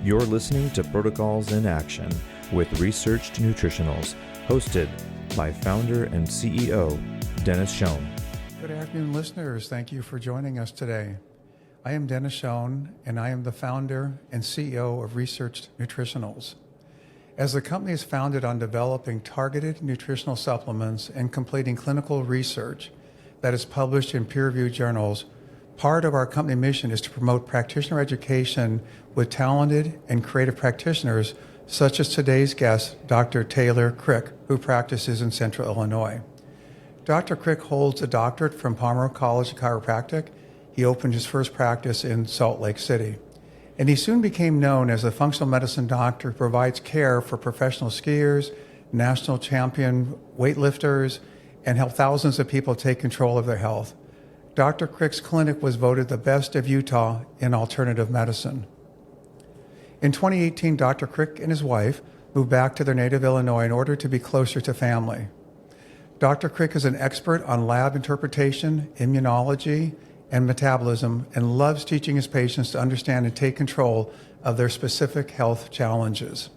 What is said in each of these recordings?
You're listening to Protocols in Action with Researched Nutritionals, hosted by founder and CEO, Dennis Schoen. Good afternoon, listeners. Thank you for joining us today. I am Dennis Schoen, and I am the founder and CEO of Researched Nutritionals. As the company is founded on developing targeted nutritional supplements and completing clinical research that is published in peer-reviewed journals, part of our company mission is to promote practitioner education with talented and creative practitioners such as today's guest, Dr. Taylor Krick, who practices in Central Illinois. Dr. Krick holds a doctorate from Palmer College of Chiropractic. He opened his first practice in Salt Lake City. And he soon became known as a functional medicine doctor who provides care for professional skiers, national champion weightlifters, and help thousands of people take control of their health. Dr. Krick's clinic was voted the best of Utah in alternative medicine. In 2018, Dr. Krick and his wife moved back to their native Illinois in order to be closer to family. Dr. Krick is an expert on lab interpretation, immunology, and metabolism, and loves teaching his patients to understand and take control of their specific health challenges.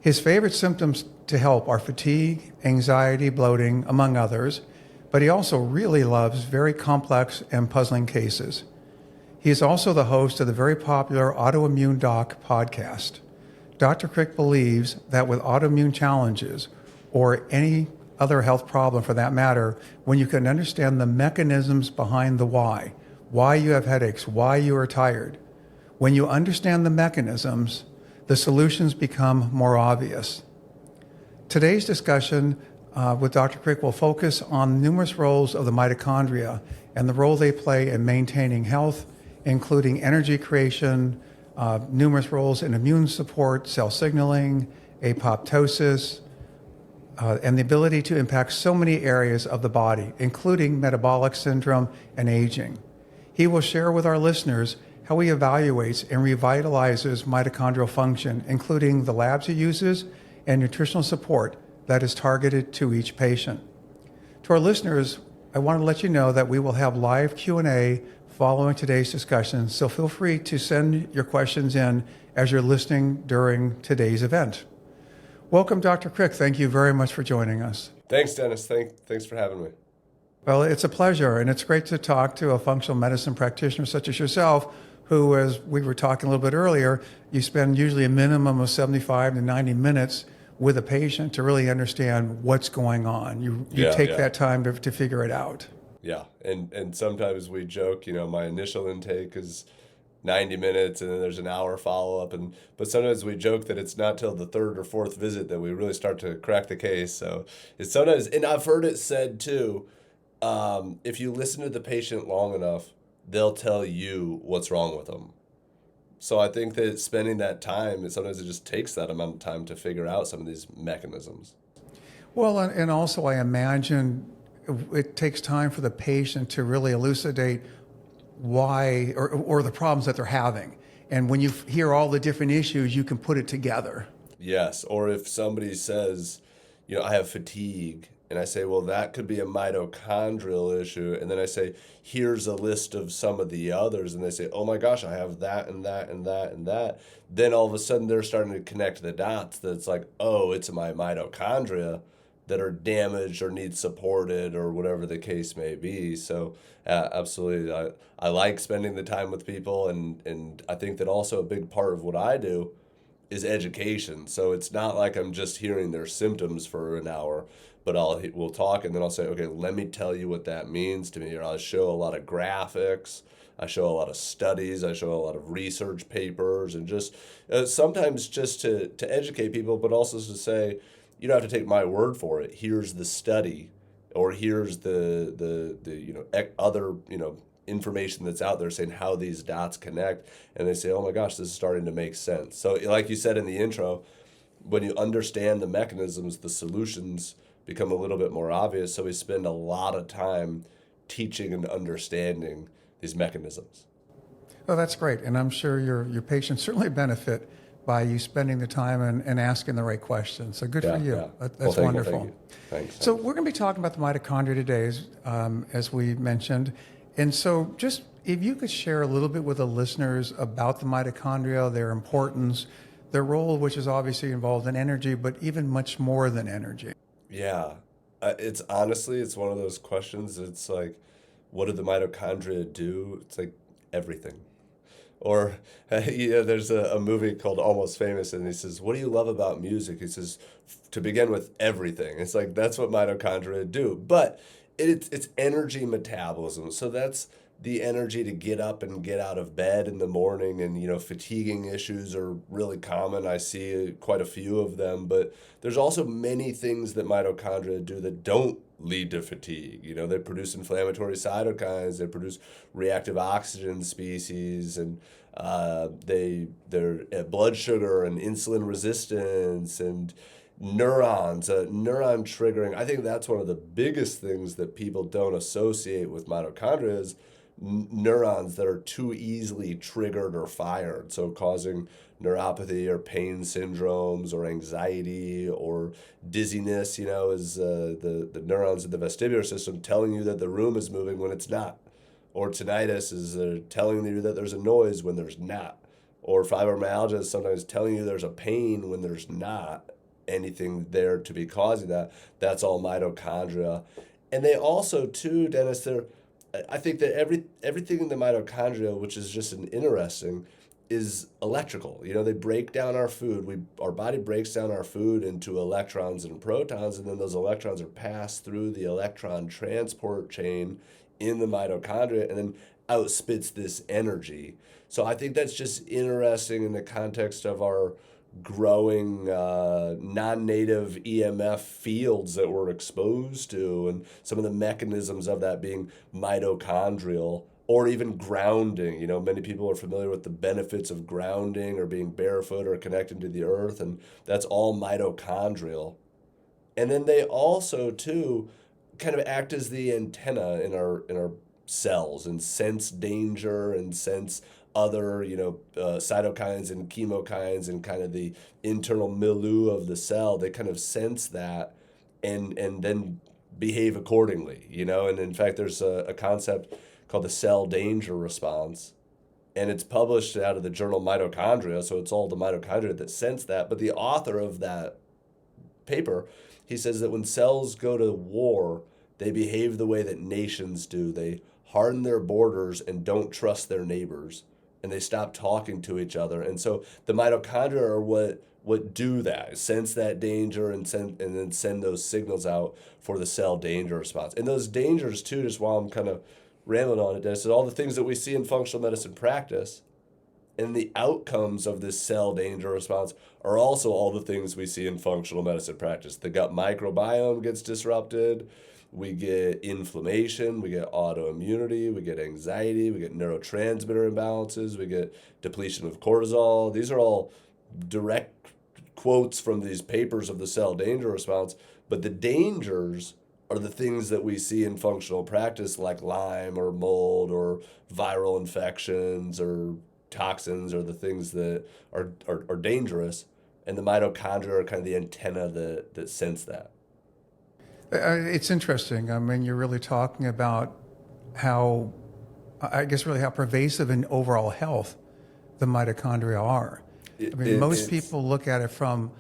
His favorite symptoms to help are fatigue, anxiety, bloating, among others, but he also really loves very complex and puzzling cases. He is also the host of the very popular Autoimmune Doc Podcast. Dr. Krick believes that with autoimmune challenges, or any other health problem for that matter, when you can understand the mechanisms behind the why you have headaches, why you are tired, when you understand the mechanisms, the solutions become more obvious. Today's discussion with Dr. Krick will focus on numerous roles of the mitochondria and the role they play in maintaining health, including energy creation, numerous roles in immune support, cell signaling, apoptosis, and the ability to impact so many areas of the body, including metabolic syndrome and aging. He will share with our listeners how he evaluates and revitalizes mitochondrial function, including the labs he uses and nutritional support that is targeted to each patient. To our listeners, I want to let you know that we will have live Q&A following today's discussion, so feel free to send your questions in as you're listening during today's event. Welcome, Dr. Krick. Thank you very much for joining us. Thanks, Dennis. Thanks for having me. Well, it's a pleasure, and it's great to talk to a functional medicine practitioner such as yourself, who, as we were talking a little bit earlier, you spend usually a minimum of 75 to 90 minutes with a patient to really understand what's going on. You take that time to figure it out. Yeah, and sometimes we joke, my initial intake is 90 minutes and then there's an hour follow-up, but sometimes we joke that it's not till the third or fourth visit that we really start to crack the case. So it's sometimes, and I've heard it said too, if you listen to the patient long enough, they'll tell you what's wrong with them. So I think that spending that time, sometimes it just takes that amount of time to figure out some of these mechanisms. Well, and also I imagine it takes time for the patient to really elucidate why or the problems that they're having. And when you hear all the different issues, you can put it together. Yes. Or if somebody says, I have fatigue, and I say, well, that could be a mitochondrial issue. And then I say, here's a list of some of the others. And they say, oh my gosh, I have that and that and that and that. Then all of a sudden they're starting to connect the dots that's like, oh, it's my mitochondria that are damaged or need supported or whatever the case may be. So absolutely, I like spending the time with people, and I think that also a big part of what I do is education. So it's not like I'm just hearing their symptoms for an hour, but we'll talk and then I'll say, okay, let me tell you what that means to me. Or I'll show a lot of graphics, I show a lot of studies, I show a lot of research papers, and just sometimes just to educate people, but also to say, you don't have to take my word for it. Here's the study, or here's the other information that's out there saying how these dots connect, and they say, oh my gosh, this is starting to make sense. So like you said in the intro, when you understand the mechanisms, the solutions become a little bit more obvious. So we spend a lot of time teaching and understanding these mechanisms. Well, that's great, and I'm sure your patients certainly benefit by you spending the time and asking the right questions. So good for you. Yeah. That's wonderful. Thanks. So we're going to be talking about the mitochondria today, as we mentioned. And so just if you could share a little bit with the listeners about the mitochondria, their importance, their role, which is obviously involved in energy, but even much more than energy. Yeah. It's honestly, it's one of those questions. It's like, what do the mitochondria do? It's like everything. Or, there's a movie called Almost Famous, and he says, what do you love about music? He says, to begin with, everything. It's like, that's what mitochondria do. But it's energy metabolism. So that's the energy to get up and get out of bed in the morning. And, fatiguing issues are really common. I see quite a few of them. But there's also many things that mitochondria do that don't lead to fatigue. They produce inflammatory cytokines, they produce reactive oxygen species, and their blood sugar and insulin resistance and neurons, neuron triggering. I think that's one of the biggest things that people don't associate with mitochondria is neurons that are too easily triggered or fired, so causing neuropathy or pain syndromes or anxiety or dizziness, is the neurons in the vestibular system telling you that the room is moving when it's not. Or tinnitus is telling you that there's a noise when there's not. Or fibromyalgia is sometimes telling you there's a pain when there's not anything there to be causing that. That's all mitochondria. And they also, too, Dennis, I think that everything in the mitochondria, which is just an interesting, is electrical. They break down our food. Our body breaks down our food into electrons and protons, and then those electrons are passed through the electron transport chain in the mitochondria and then outspits this energy. So I think that's just interesting in the context of our growing non-native EMF fields that we're exposed to, and some of the mechanisms of that being mitochondrial or even grounding. Many people are familiar with the benefits of grounding or being barefoot or connected to the earth, and that's all mitochondrial. And then they also, too, kind of act as the antenna in our cells and sense danger and sense other, cytokines and chemokines and kind of the internal milieu of the cell. They kind of sense that and then behave accordingly, And in fact, there's a concept called the cell danger response, and it's published out of the journal Mitochondria, so it's all the mitochondria that sense that. But the author of that paper, he says that when cells go to war, they behave the way that nations do. They harden their borders and don't trust their neighbors, and they stop talking to each other. And so the mitochondria are what do that, sense that danger and then send those signals out for the cell danger response. And those dangers, too, just while I'm kind of rambling on it, Dennis, all the things that we see in functional medicine practice and the outcomes of this cell danger response are also all the things we see in functional medicine practice. The gut microbiome gets disrupted. We get inflammation, we get autoimmunity, we get anxiety, we get neurotransmitter imbalances, we get depletion of cortisol. These are all direct quotes from these papers of the cell danger response, but the dangers are the things that we see in functional practice, like Lyme or mold or viral infections or toxins, or the things that are dangerous, and the mitochondria are kind of the antenna that sense that. It's interesting. I mean, you're really talking about how pervasive in overall health the mitochondria are. Most people look at it from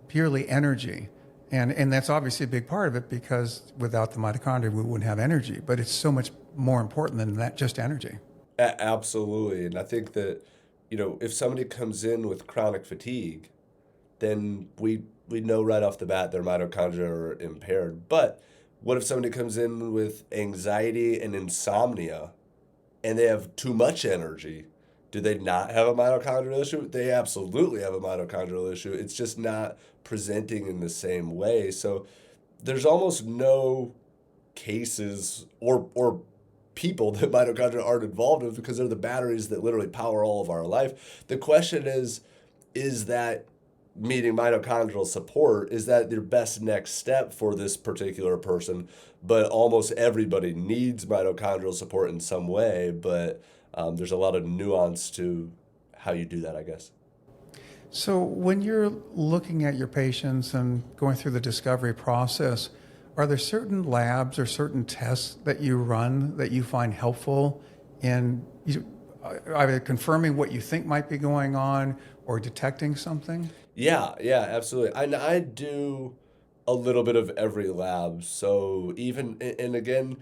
purely energy, and that's obviously a big part of it, because without the mitochondria, we wouldn't have energy. But it's so much more important than that, just energy. Absolutely. And I think that, if somebody comes in with chronic fatigue, then we know right off the bat their mitochondria are impaired. But what if somebody comes in with anxiety and insomnia and they have too much energy? Do they not have a mitochondrial issue? They absolutely have a mitochondrial issue. It's just not presenting in the same way. So there's almost no cases or people that mitochondria aren't involved with, because they're the batteries that literally power all of our life. The question is that meeting mitochondrial support, is that your best next step for this particular person? But almost everybody needs mitochondrial support in some way, but there's a lot of nuance to how you do that, I guess. So when you're looking at your patients and going through the discovery process, Are there certain labs or certain tests that you run that you find helpful in either confirming what you think might be going on or detecting something? Yeah, absolutely. I do a little bit of every lab. So even, and again,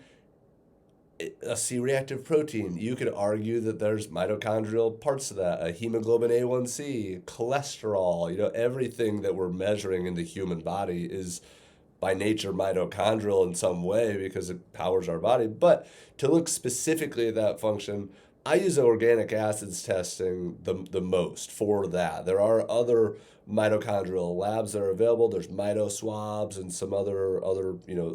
a C-reactive protein, you could argue that there's mitochondrial parts of that, a hemoglobin A1C, cholesterol, everything that we're measuring in the human body is by nature mitochondrial in some way because it powers our body. But to look specifically at that function, I use organic acids testing the most for that. There are other mitochondrial labs that are available. There's mito swabs and some other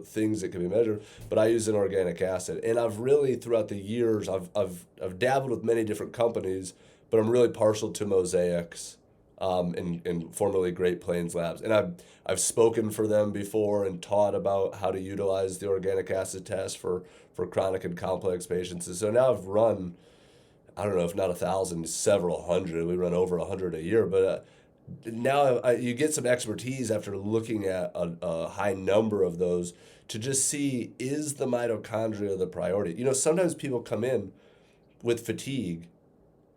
things that can be measured. But I use an organic acid, and I've really throughout the years I've dabbled with many different companies, but I'm really partial to Mosaics. And formerly Great Plains Labs. And I've spoken for them before and taught about how to utilize the organic acid test for chronic and complex patients. And so now I've run, I don't know, if not 1,000, several hundred. We run over 100 a year. But now you get some expertise after looking at a high number of those to just see, is the mitochondria the priority? Sometimes people come in with fatigue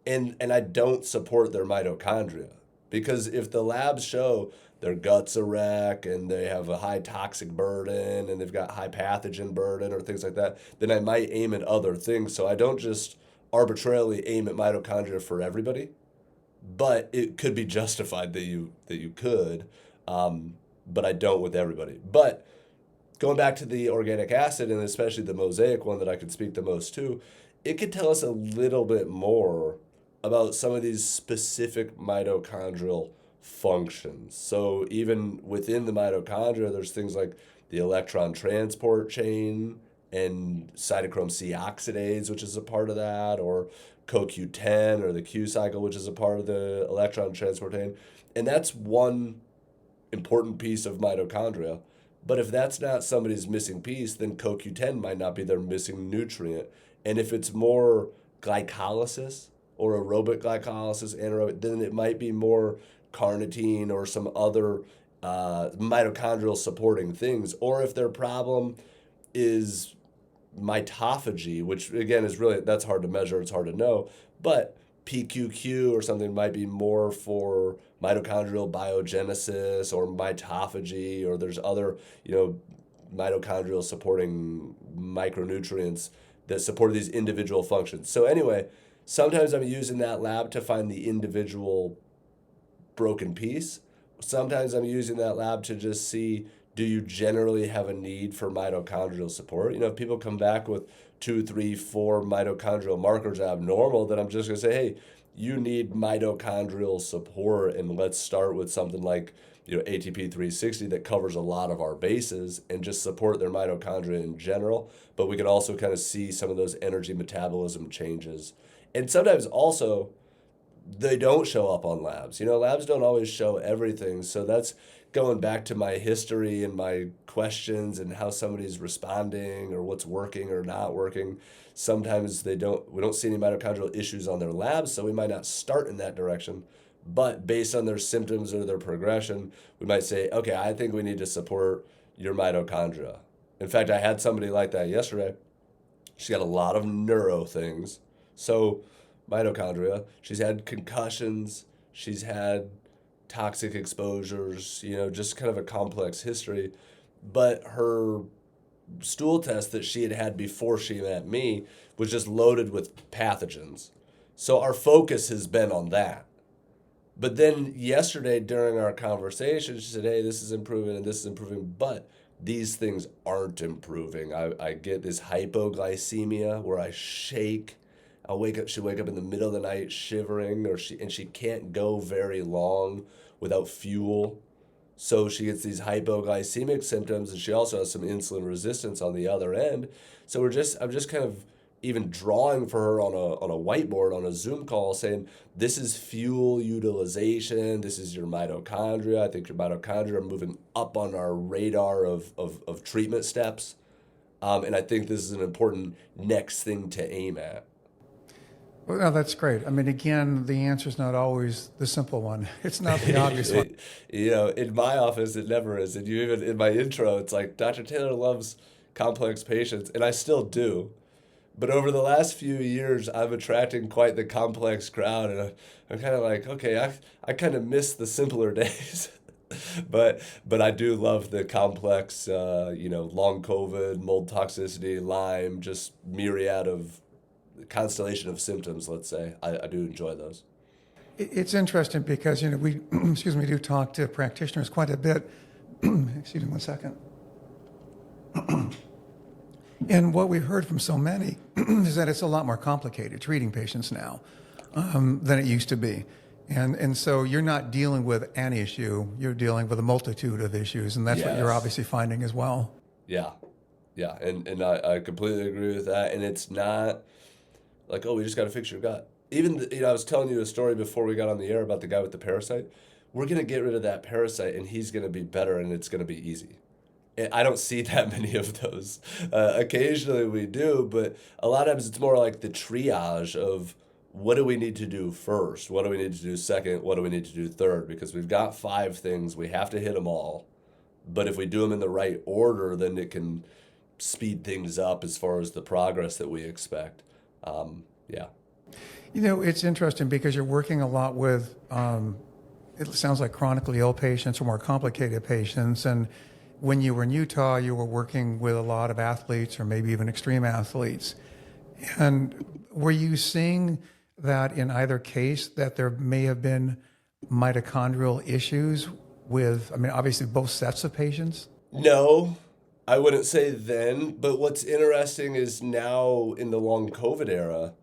and I don't support their mitochondria. Because if the labs show their gut's a wreck and they have a high toxic burden and they've got high pathogen burden or things like that, then I might aim at other things. So I don't just arbitrarily aim at mitochondria for everybody, but it could be justified that you could, but I don't with everybody. But going back to the organic acid and especially the Mosaic one that I could speak the most to, it could tell us a little bit more about some of these specific mitochondrial functions. So even within the mitochondria, there's things like the electron transport chain and cytochrome C oxidase, which is a part of that, or CoQ10 or the Q cycle, which is a part of the electron transport chain. And that's one important piece of mitochondria. But if that's not somebody's missing piece, then CoQ10 might not be their missing nutrient. And if it's more glycolysis, or aerobic glycolysis, anaerobic, then it might be more carnitine or some other mitochondrial supporting things. Or if their problem is mitophagy, which again is really, that's hard to measure, it's hard to know, but PQQ or something might be more for mitochondrial biogenesis or mitophagy, or there's other, mitochondrial supporting micronutrients that support these individual functions. So anyway, sometimes I'm using that lab to find the individual broken piece. Sometimes I'm using that lab to just see, do you generally have a need for mitochondrial support? If people come back with 2, 3, 4 mitochondrial markers abnormal, then I'm just going to say, hey, you need mitochondrial support, and let's start with something like ATP 360 that covers a lot of our bases and just support their mitochondria in general. But we can also kind of see some of those energy metabolism changes. And sometimes also they don't show up on labs. Labs don't always show everything. So that's going back to my history and my questions and how somebody's responding or what's working or not working. Sometimes we don't see any mitochondrial issues on their labs, so we might not start in that direction. But based on their symptoms or their progression, we might say, okay, I think we need to support your mitochondria. In fact, I had somebody like that yesterday. She got a lot of neuro things. So mitochondria, she's had concussions, she's had toxic exposures, just kind of a complex history. But her stool test that she had before she met me was just loaded with pathogens. So our focus has been on that. But then yesterday during our conversation, she said, hey, this is improving and this is improving, but these things aren't improving. I get this hypoglycemia where I shake. She'll wake up in the middle of the night shivering, and she can't go very long without fuel. So she gets these hypoglycemic symptoms, and she also has some insulin resistance on the other end. So I'm just kind of even drawing for her on a whiteboard on a Zoom call saying, this is fuel utilization, this is your mitochondria. I think your mitochondria are moving up on our radar of treatment steps. And I think this is an important next thing to aim at. Well, no, that's great. I mean, again, the answer is not always the simple one. It's not the obvious one. In my office, it never is. And you even in my intro, it's like Dr. Taylor loves complex patients, and I still do. But over the last few years, I'm attracting quite the complex crowd, and I'm kind of like, okay, I kind of miss the simpler days. But I do love the complex, long COVID, mold toxicity, Lyme, just myriad of constellation of symptoms, let's say. I do enjoy those. It's interesting because, we, we do talk to practitioners quite a bit. Excuse me one second. And what we've heard from so many is that it's a lot more complicated treating patients now than it used to be. And so you're not dealing with an issue, you're dealing with a multitude of issues, and that's what you're obviously finding as well. Yeah. And I completely agree with that. And it's not like, oh, we just got to fix your gut. Even, I was telling you a story before we got on the air about the guy with the parasite. We're going to get rid of that parasite, and he's going to be better, and it's going to be easy. I don't see that many of those. Occasionally we do, but a lot of times it's more like the triage of what do we need to do first? What do we need to do second? What do we need to do third? Because we've got 5 things. We have to hit them all. But if we do them in the right order, then it can speed things up as far as the progress that we expect. It's interesting because you're working a lot with, it sounds like chronically ill patients or more complicated patients. And when you were in Utah, you were working with a lot of athletes or maybe even extreme athletes. And were you seeing that in either case that there may have been mitochondrial issues with, obviously both sets of patients? No, I wouldn't say then. But what's interesting is now in the long COVID era,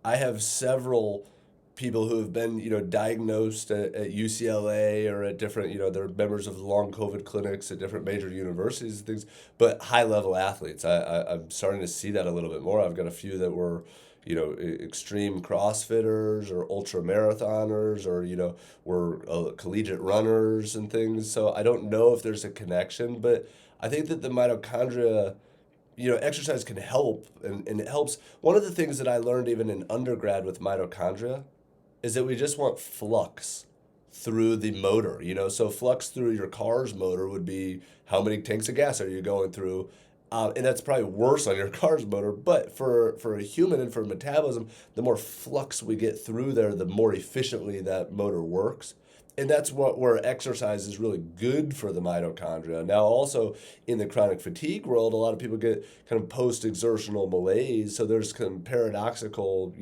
I have several people who have been, diagnosed at UCLA or at different, they're members of the long COVID clinics at different major universities and things, but high-level athletes. I'm starting to see that a little bit more. I've got a few that were, extreme CrossFitters or ultra marathoners or, were collegiate runners and things. So I don't know if there's a connection, but I think that the mitochondria, exercise can help, and it helps. One of the things that I learned even in undergrad with mitochondria is that we just want flux through the motor, So flux through your car's motor would be how many tanks of gas are you going through? And that's probably worse on your car's motor. But for a human and for metabolism, the more flux we get through there, the more efficiently that motor works. And that's where exercise is really good for the mitochondria. Now, also in the chronic fatigue world, a lot of people get kind of post-exertional malaise. So there's kind of paradoxical,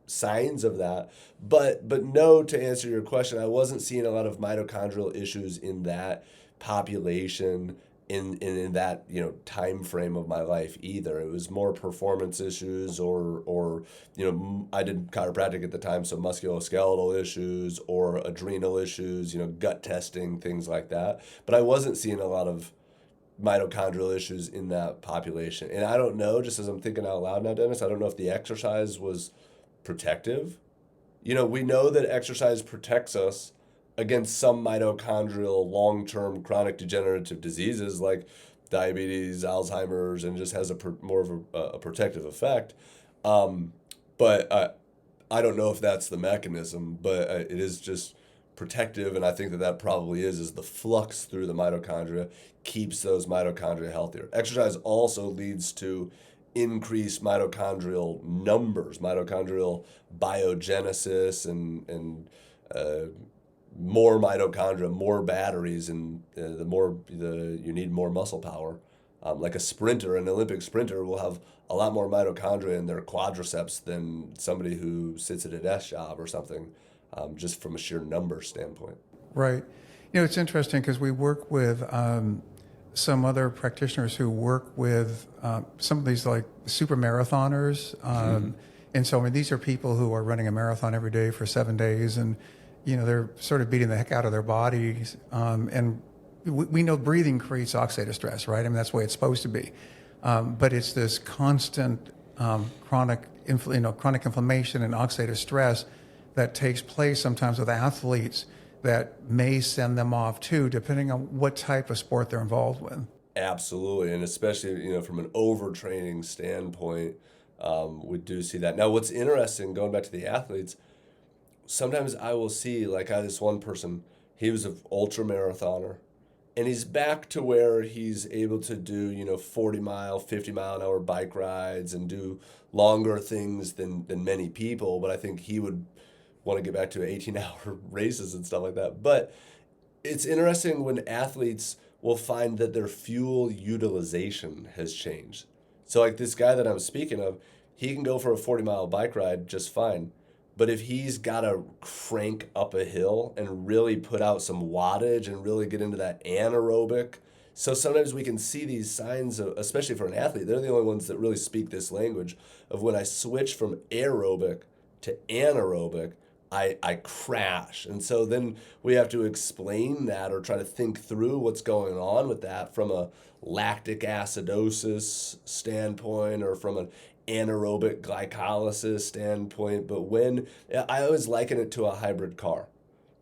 signs of that. But no, to answer your question, I wasn't seeing a lot of mitochondrial issues in that population in that time frame of my life either. It was more performance issues or I did chiropractic at the time, so musculoskeletal issues or adrenal issues, gut testing, things like that. But I wasn't seeing a lot of mitochondrial issues in that population. And I don't know, just as I'm thinking out loud now, Dennis, I don't know if the exercise was protective. We know that exercise protects us against some mitochondrial long-term chronic degenerative diseases like diabetes, Alzheimer's, and just has more of a protective effect. But I don't know if that's the mechanism, but it is just protective, and I think that probably is the flux through the mitochondria keeps those mitochondria healthier. Exercise also leads to increased mitochondrial numbers, mitochondrial biogenesis, and more mitochondria, more batteries, and you need more muscle power. Like a sprinter, an Olympic sprinter will have a lot more mitochondria in their quadriceps than somebody who sits at a desk job or something, just from a sheer number standpoint. Right. It's interesting because we work with some other practitioners who work with some of these like super marathoners. And so, these are people who are running a marathon every day for 7 days, and they're sort of beating the heck out of their bodies. And we know breathing creates oxidative stress, right? That's the way it's supposed to be. But it's this constant chronic inflammation and oxidative stress that takes place sometimes with athletes that may send them off too, depending on what type of sport they're involved with. Absolutely, and especially from an overtraining standpoint, we do see that. Now, what's interesting, going back to the athletes, sometimes I will see, like I had this one person, he was an ultra marathoner, and he's back to where he's able to do, 40-mile, 50-mile-an-hour bike rides and do longer things than many people. But I think he would want to get back to 18-hour races and stuff like that. But it's interesting when athletes will find that their fuel utilization has changed. So like this guy that I'm speaking of, he can go for a 40-mile bike ride just fine. But if he's got to crank up a hill and really put out some wattage and really get into that anaerobic, so sometimes we can see these signs, of, especially for an athlete, they're the only ones that really speak this language of when I switch from aerobic to anaerobic, I crash. And so then we have to explain that or try to think through what's going on with that from a lactic acidosis standpoint or from an anaerobic glycolysis standpoint. But when I always liken it to a hybrid car.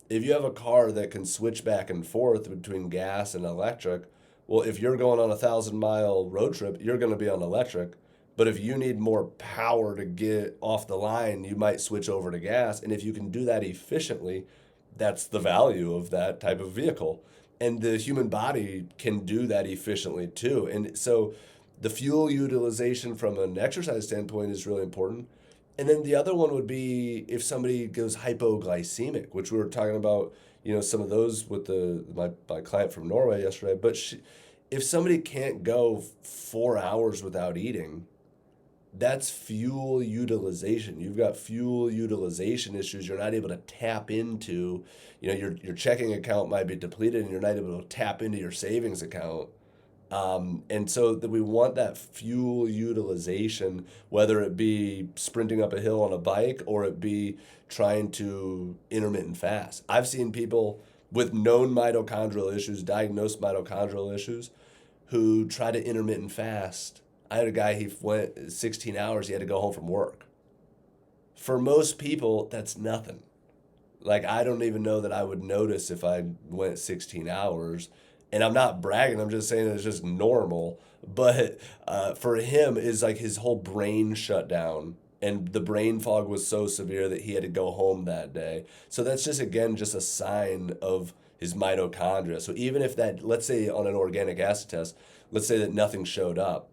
If you have a car that can switch back and forth between gas and electric, well, if you're going on a 1,000-mile road trip, you're going to be on electric. But if you need more power to get off the line, you might switch over to gas. And if you can do that efficiently, that's the value of that type of vehicle. And the human body can do that efficiently too. And so the fuel utilization from an exercise standpoint is really important. And then the other one would be if somebody goes hypoglycemic, which we were talking about, some of those with my client from Norway yesterday. But if somebody can't go 4 hours without eating, that's fuel utilization. You've got fuel utilization issues. You're not able to tap into, your checking account might be depleted and you're not able to tap into your savings account. And so that we want that fuel utilization, whether it be sprinting up a hill on a bike or it be trying to intermittent fast. I've seen people with known mitochondrial issues, diagnosed mitochondrial issues, who try to intermittent fast. I had a guy, he went 16 hours, he had to go home from work. For most people, that's nothing. Like, I don't even know that I would notice if I went 16 hours. And I'm not bragging, I'm just saying it's just normal. But for him, is like his whole brain shut down. And the brain fog was so severe that he had to go home that day. So that's just, again, just a sign of his mitochondria. So even if that, let's say on an organic acid test, let's say that nothing showed up.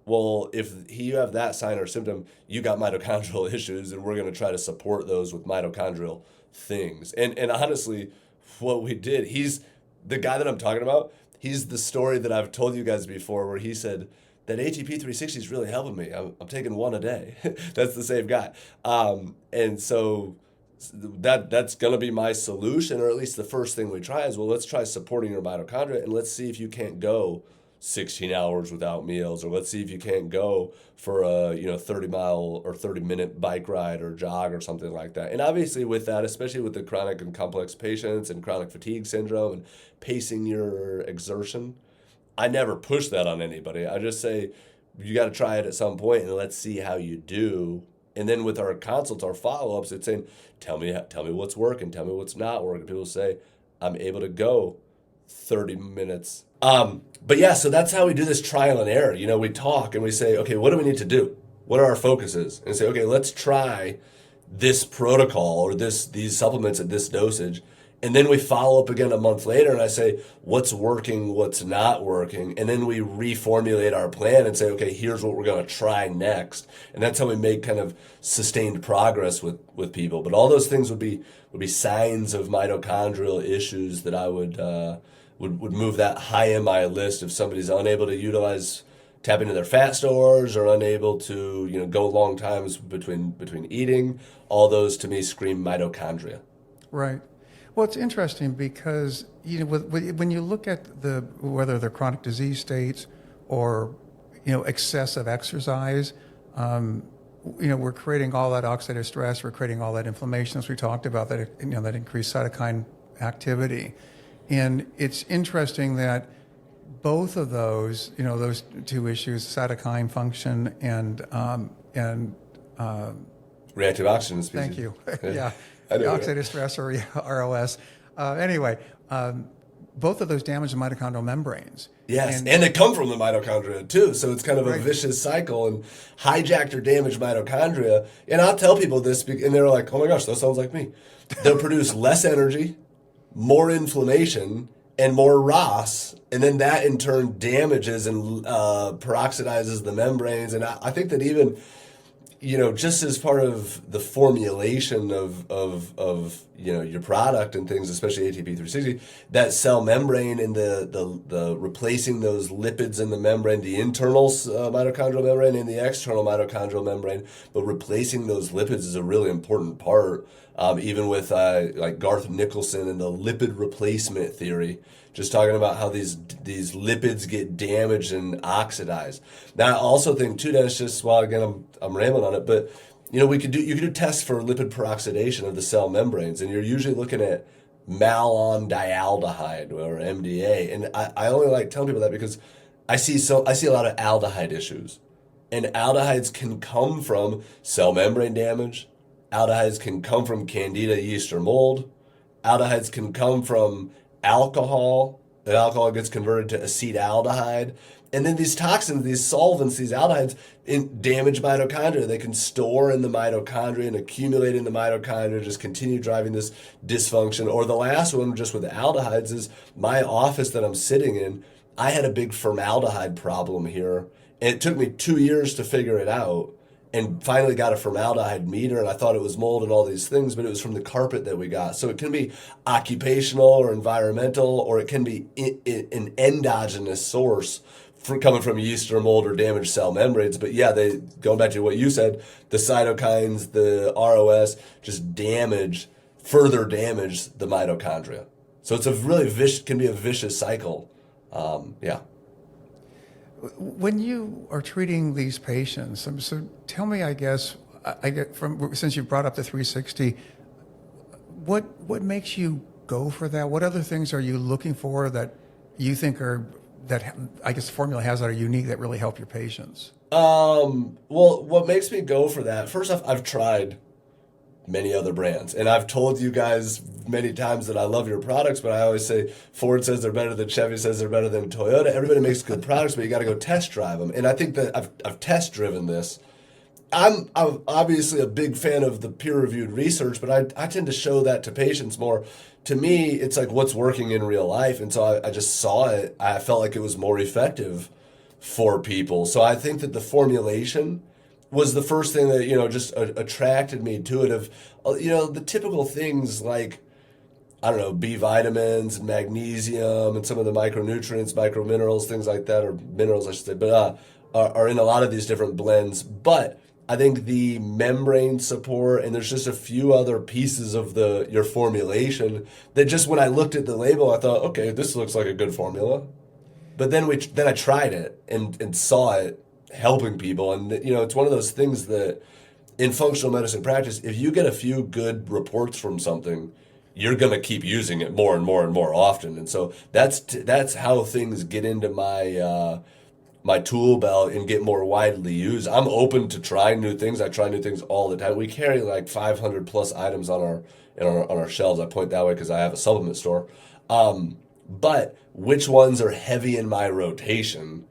Well, if you have that sign or symptom, you got mitochondrial issues, and we're going to try to support those with mitochondrial things. And honestly, what we did, he's the guy that I'm talking about, he's the story that I've told you guys before where he said, that ATP 360 is really helping me. I'm taking one a day. That's the same guy. And so that's going to be my solution, or at least the first thing we try is, well, let's try supporting your mitochondria, and let's see if you can't go 16 hours without meals, or let's see if you can't go for a 30-mile or 30-minute bike ride or jog or something like that. And obviously with that, especially with the chronic and complex patients and chronic fatigue syndrome and pacing your exertion, I never push that on anybody. I just say, you got to try it at some point and let's see how you do. And then with our consults, our follow-ups, it's saying, tell me what's working, tell me what's not working. People say, I'm able to go 30 minutes. But yeah, so that's how we do this trial and error. We talk and we say, okay, what do we need to do? What are our focuses? And say, okay, let's try this protocol or these supplements at this dosage. And then we follow up again a month later and I say, what's working, what's not working? And then we reformulate our plan and say, okay, here's what we're going to try next. And that's how we make kind of sustained progress with people. But all those things would be signs of mitochondrial issues that I would move that high in my list. If somebody's unable to tap into their fat stores or unable to go long times between eating, all those to me scream mitochondria. Right. Well, it's interesting because when you look at whether they're chronic disease states or excessive exercise, we're creating all that oxidative stress, we're creating all that inflammation, as we talked about, that increased cytokine activity. And it's interesting that both of those, those two issues, cytokine function and reactive oxygen species. Thank you. Yeah. Oxidative stress, or ROS. Anyway, both of those damage the mitochondrial membranes. Yes, and they come from the mitochondria too, so it's kind of a vicious cycle, and hijacked or damaged mitochondria. And I'll tell people this, and they're like, "Oh my gosh, that sounds like me." They'll produce less energy, more inflammation, and more ROS, and then that in turn damages and peroxidizes the membranes. And I think that even, just as part of the formulation of your product and things, especially ATP 360, that cell membrane and the replacing those lipids in the membrane, the internal mitochondrial membrane and the external mitochondrial membrane, but replacing those lipids is a really important part. Even with like Garth Nicholson and the lipid replacement theory, just talking about how these lipids get damaged and oxidized. Now, I also think too, Dennis, just while again I'm rambling on it, but you could do tests for lipid peroxidation of the cell membranes, and you're usually looking at malondialdehyde or MDA, and I only like telling people that because I see a lot of aldehyde issues, and aldehydes can come from cell membrane damage. Aldehydes can come from candida, yeast, or mold. Aldehydes can come from alcohol. The alcohol gets converted to acetaldehyde. And then these toxins, these solvents, these aldehydes damage mitochondria. They can store in the mitochondria and accumulate in the mitochondria, just continue driving this dysfunction. Or the last one, just with the aldehydes, is my office that I'm sitting in. I had a big formaldehyde problem here. And it took me 2 years to figure it out. And finally got a formaldehyde meter, and I thought it was mold and all these things, but it was from the carpet that we got. So it can be occupational or environmental, or it can be an endogenous source coming from yeast or mold or damaged cell membranes. But yeah, going back to what you said, the cytokines, the ROS just further damage the mitochondria. So it's can be a vicious cycle. Yeah. When you are treating these patients, so tell me, I guess, since you brought up the 360, what makes you go for that? What other things are you looking for that you think that I guess the formula has that are unique that really help your patients? Well, what makes me go for that? First off, I've tried many other brands, and I've told you guys many times that I love your products, but I always say Ford says they're better than Chevy says they're better than Toyota. Everybody makes good products, but you got to go test drive them. And I think that I've test driven this. I'm obviously a big fan of the peer-reviewed research, but I tend to show that to patients more. To me, it's like what's working in real life, and so I just saw it. I felt like it was more effective for people. So I think that the formulation was the first thing that, just attracted me to it, of, the typical things like, I don't know, B vitamins and magnesium and some of the micronutrients, microminerals, things like that, or minerals, I should say, but are in a lot of these different blends. But I think the membrane support, and there's just a few other pieces of your formulation that just when I looked at the label, I thought, okay, this looks like a good formula. But then I tried it and saw it helping people. And, it's one of those things that in functional medicine practice, if you get a few good reports from something, you're going to keep using it more and more and more often. And so that's how things get into my tool belt and get more widely used. I'm open to trying new things. I try new things all the time. We carry like 500 plus items on our shelves. I point that way because I have a supplement store. But which ones are heavy in my rotation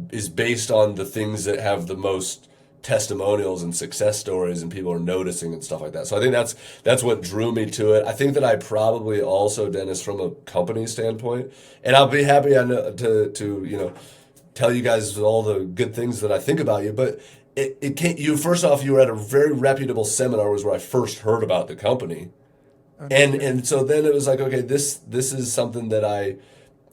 is based on the things that have the most testimonials and success stories and people are noticing and stuff like that. So I think that's what drew me to it. I think that I probably also, Dennis, from a company standpoint, and I'll be happy to tell you guys all the good things that I think about you, but it can't, first off, you were at a very reputable seminar was where I first heard about the company. And so then it was like, okay, this is something that I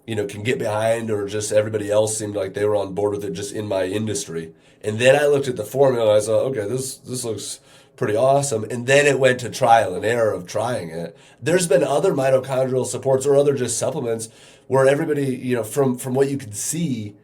can get behind, or just everybody else seemed like they were on board with it just in my industry. And then I looked at the formula and I thought, okay, this looks pretty awesome. And then it went to trial and error of trying it. There's been other mitochondrial supports or other just supplements where everybody, from what you can see,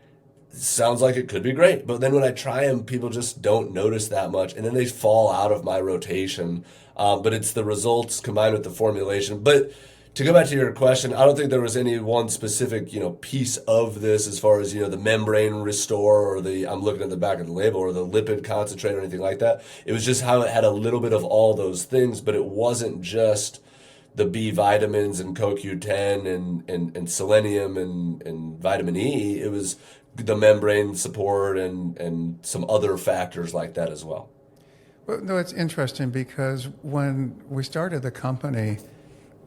sounds like it could be great. But then when I try them, people just don't notice that much. And then they fall out of my rotation. But it's the results combined with the formulation. But to go back to your question, I don't think there was any one specific, piece of this as far as, the membrane restore or I'm looking at the back of the label, or the lipid concentrate or anything like that. It was just how it had a little bit of all those things, but it wasn't just the B vitamins and CoQ10 and selenium and vitamin E. It was the membrane support and some other factors like that as well. Well, no, it's interesting because when we started the company,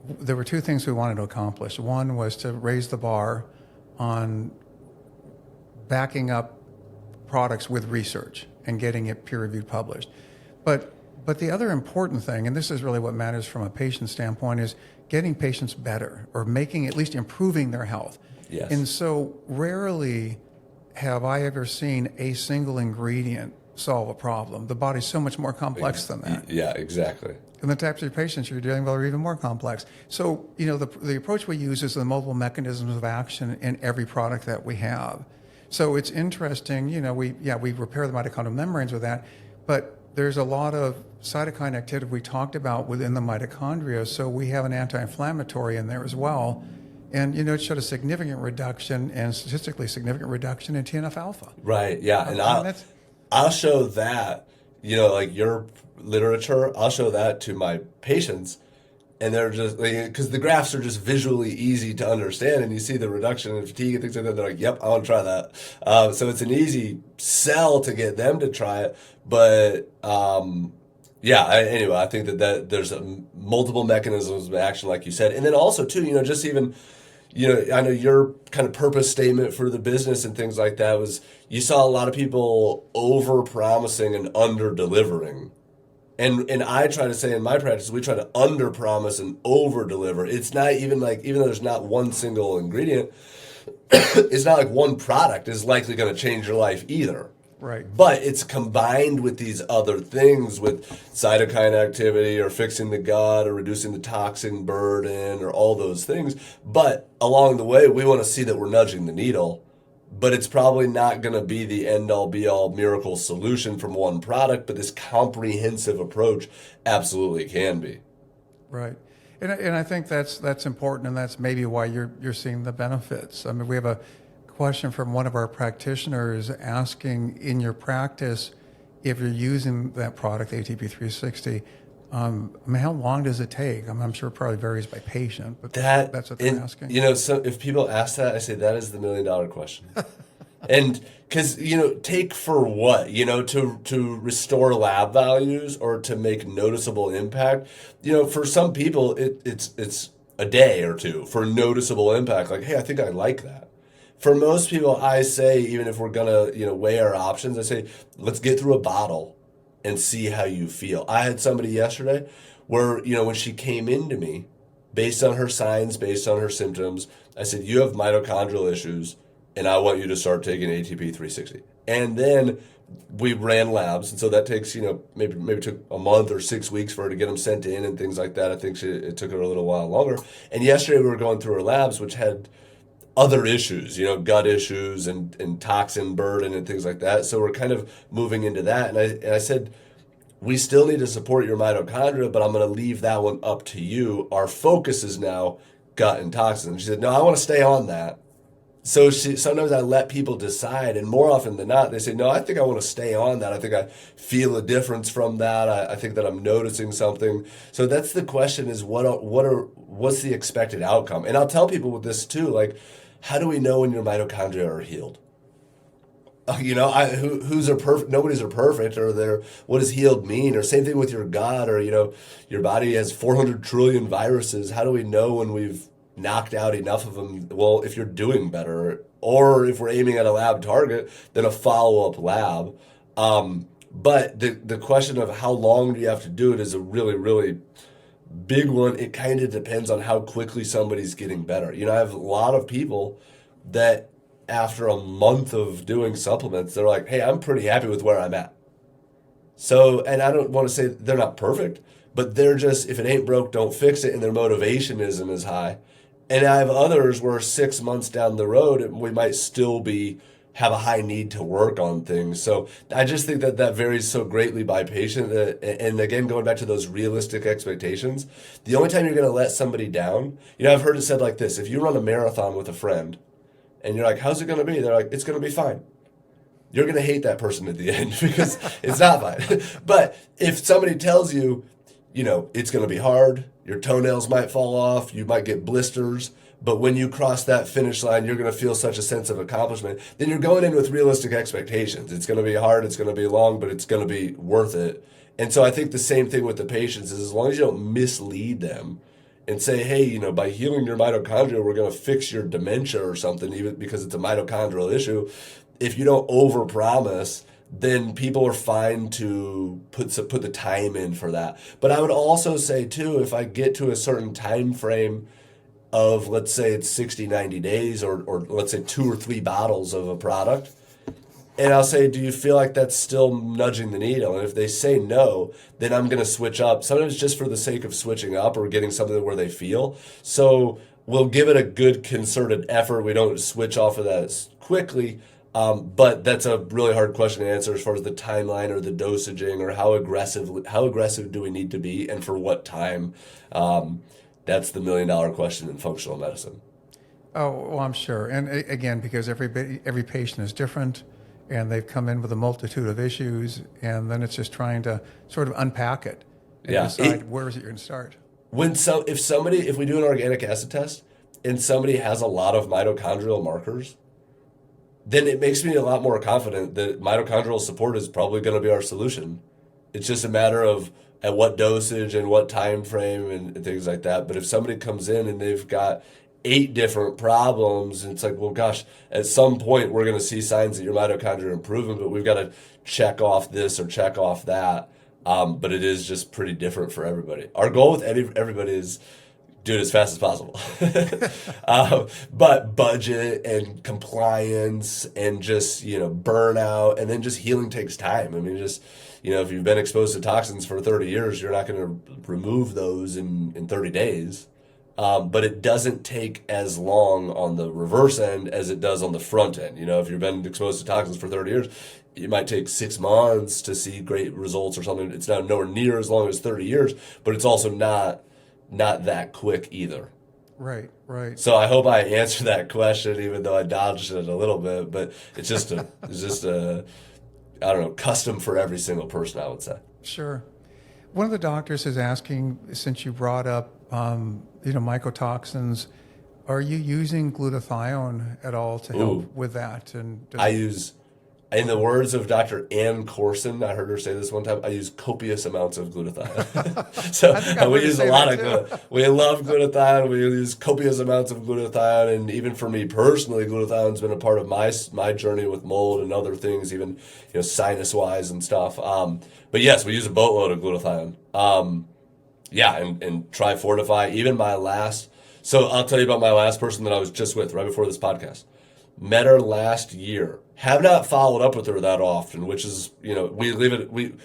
there were two things we wanted to accomplish. One was to raise the bar on backing up products with research and getting it peer-reviewed published. But the other important thing, and this is really what matters from a patient standpoint, is getting patients better or at least improving their health. Yes. And so rarely have I ever seen a single ingredient solve a problem. The body's so much more complex than that. Yeah, exactly. And the types of patients you're dealing with are even more complex. So, the approach we use is the multiple mechanisms of action in every product that we have. So it's interesting, we repair the mitochondrial membranes with that, but there's a lot of cytokine activity we talked about within the mitochondria. So we have an anti-inflammatory in there as well. And, it showed a significant reduction and statistically significant reduction in TNF-alpha. Right, yeah. And I'll show that, like your literature, I'll show that to my patients. And they're just, because the graphs are just visually easy to understand. And you see the reduction in fatigue and things like that. They're like, yep, I want to try that. So it's an easy sell to get them to try it. But anyway, I think that there's multiple mechanisms of action, like you said. And then also, too, just even, I know your kind of purpose statement for the business and things like that was you saw a lot of people over-promising and under-delivering. And I try to say in my practice, we try to under-promise and over-deliver. It's not even though there's not one single ingredient, it's not like one product is likely going to change your life either. Right. But it's combined with these other things, with cytokine activity or fixing the gut or reducing the toxin burden or all those things. But along the way, we want to see that we're nudging the needle. But it's probably not going to be the end-all, be-all miracle solution from one product, but this comprehensive approach absolutely can be. Right. And I think that's important, and that's maybe why you're seeing the benefits. I mean, we have a question from one of our practitioners asking, in your practice, if you're using that product, ATP 360, how long does it take? I'm sure it probably varies by patient, but that's what they're asking. So if people ask that, I say that is the $1 million question. And because, take for what? To restore lab values or to make noticeable impact? For some people, it's a day or two for noticeable impact. Like, hey, I think I like that. For most people, I say, even if we're going to, weigh our options, I say, let's get through a bottle and see how you feel. I had somebody yesterday where, when she came into me, based on her signs, based on her symptoms, I said, you have mitochondrial issues, and I want you to start taking ATP 360. And then we ran labs, and so that takes, maybe took a month or 6 weeks for her to get them sent in and things like that. I think it took her a little while longer. And yesterday we were going through her labs, which had other issues, gut issues and toxin burden and things like that. So we're kind of moving into that. And I said, we still need to support your mitochondria, but I'm going to leave that one up to you. Our focus is now gut and toxins. And she said, no, I want to stay on that. So sometimes I let people decide, and more often than not, they say, no, I think I want to stay on that. I think I feel a difference from that. I think that I'm noticing something. So that's the question, is what's the expected outcome? And I'll tell people with this too, like, how do we know when your mitochondria are healed? Who's are perfect? Nobody's are perfect, or what does healed mean? Or same thing with your gut, or your body has 400 trillion viruses. How do we know when we've knocked out enough of them? Well, if you're doing better, or if we're aiming at a lab target, then a follow-up lab. But the question of how long do you have to do it is a really, really big one. It kind of depends on how quickly somebody's getting better. I have a lot of people that after a month of doing supplements, they're like, hey, I'm pretty happy with where I'm at. So, and I don't want to say they're not perfect, but they're just, if it ain't broke, don't fix it, and their motivation isn't as high. And I have others where 6 months down the road, we might still have a high need to work on things. So I just think that varies so greatly by patient. And again, going back to those realistic expectations, the only time you're going to let somebody down, I've heard it said like this: if you run a marathon with a friend and you're like, how's it going to be? They're like, it's going to be fine. You're going to hate that person at the end because it's not fine. But if somebody tells you, it's going to be hard, Your toenails might fall off. You might get blisters. But when you cross that finish line, you're going to feel such a sense of accomplishment. Then you're going in with realistic expectations. It's going to be hard. It's going to be long, but it's going to be worth it. And so I think the same thing with the patients is as long as you don't mislead them and say, hey, you know, by healing your mitochondria, we're going to fix your dementia or something, even because it's a mitochondrial issue. If you don't overpromise, then people are fine to put the time in for that. But I would also say, too, if I get to a certain time frame of, let's say it's 60, 90 days, or let's say 2 or 3 bottles of a product, and I'll say, do you feel like that's still nudging the needle? And if they say no, then I'm going to switch up, sometimes just for the sake of switching up or getting something where they feel. So we'll give it a good concerted effort. We don't switch off of that as quickly. But that's a really hard question to answer as far as the timeline or the dosaging or how aggressive do we need to be and for what time. That's the $1 million question in functional medicine. Oh, well, I'm sure. And again, because every patient is different, and they've come in with a multitude of issues, and then it's just trying to sort of unpack it and decide where is it you're going to start. If we do an organic acid test and somebody has a lot of mitochondrial markers, then it makes me a lot more confident that mitochondrial support is probably going to be our solution. It's just a matter of at what dosage and what time frame and things like that. But if somebody comes in and they've got 8 different problems, and it's like, well, gosh, at some point we're going to see signs that your mitochondria are improving, but we've got to check off this or check off that. But it is just pretty different for everybody. Our goal with everybody is do it as fast as possible. But budget and compliance and just, burnout, and then just healing takes time. I mean, just, if you've been exposed to toxins for 30 years, you're not going to remove those in 30 days. But it doesn't take as long on the reverse end as it does on the front end. If you've been exposed to toxins for 30 years, it might take 6 months to see great results or something. It's not nowhere near as long as 30 years, but it's also not that quick either. Right. So I hope I answered that question, even though I dodged it a little bit. But it's just a I don't know, custom for every single person, I would say. Sure. One of the doctors is asking, since you brought up mycotoxins, are you using glutathione at all to help with that? And I use, in the words of Dr. Ann Corson, I heard her say this one time, I use copious amounts of glutathione. So we use a lot of glutathione. We love glutathione. We use copious amounts of glutathione. And even for me personally, glutathione's been a part of my journey with mold and other things, even sinus-wise and stuff. But yes, we use a boatload of glutathione. And try Fortify. Even my last, so I'll tell you about my last person that I was just with right before this podcast. Met her last year. Have not followed up with her that often, which is, we leave it, we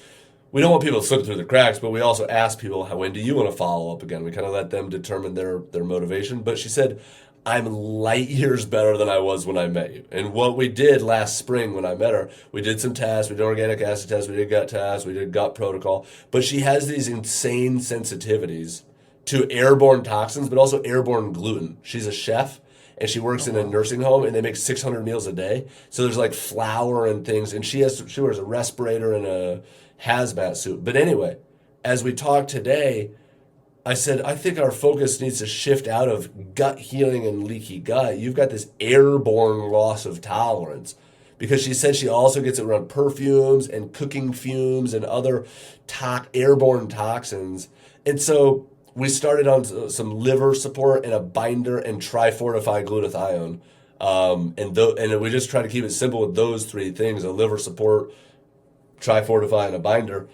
don't want people to slip through the cracks, but we also ask people, when do you want to follow up again? We kind of let them determine their motivation. But she said, I'm light years better than I was when I met you. And what we did last spring when I met her, we did some tests, we did organic acid tests, we did gut tests, we did gut protocol. But she has these insane sensitivities to airborne toxins, but also airborne gluten. She's a chef, and she works in a nursing home, and they make 600 meals a day. So there's like flour and things, and she wears a respirator and a hazmat suit. But anyway, as we talk today, I said, I think our focus needs to shift out of gut healing and leaky gut. You've got this airborne loss of tolerance. Because she said she also gets it around perfumes and cooking fumes and other airborne toxins. And so we started on some liver support and a binder and Tri-Fortify glutathione. And we just try to keep it simple with those 3 things, a liver support, Tri-Fortify, and a binder.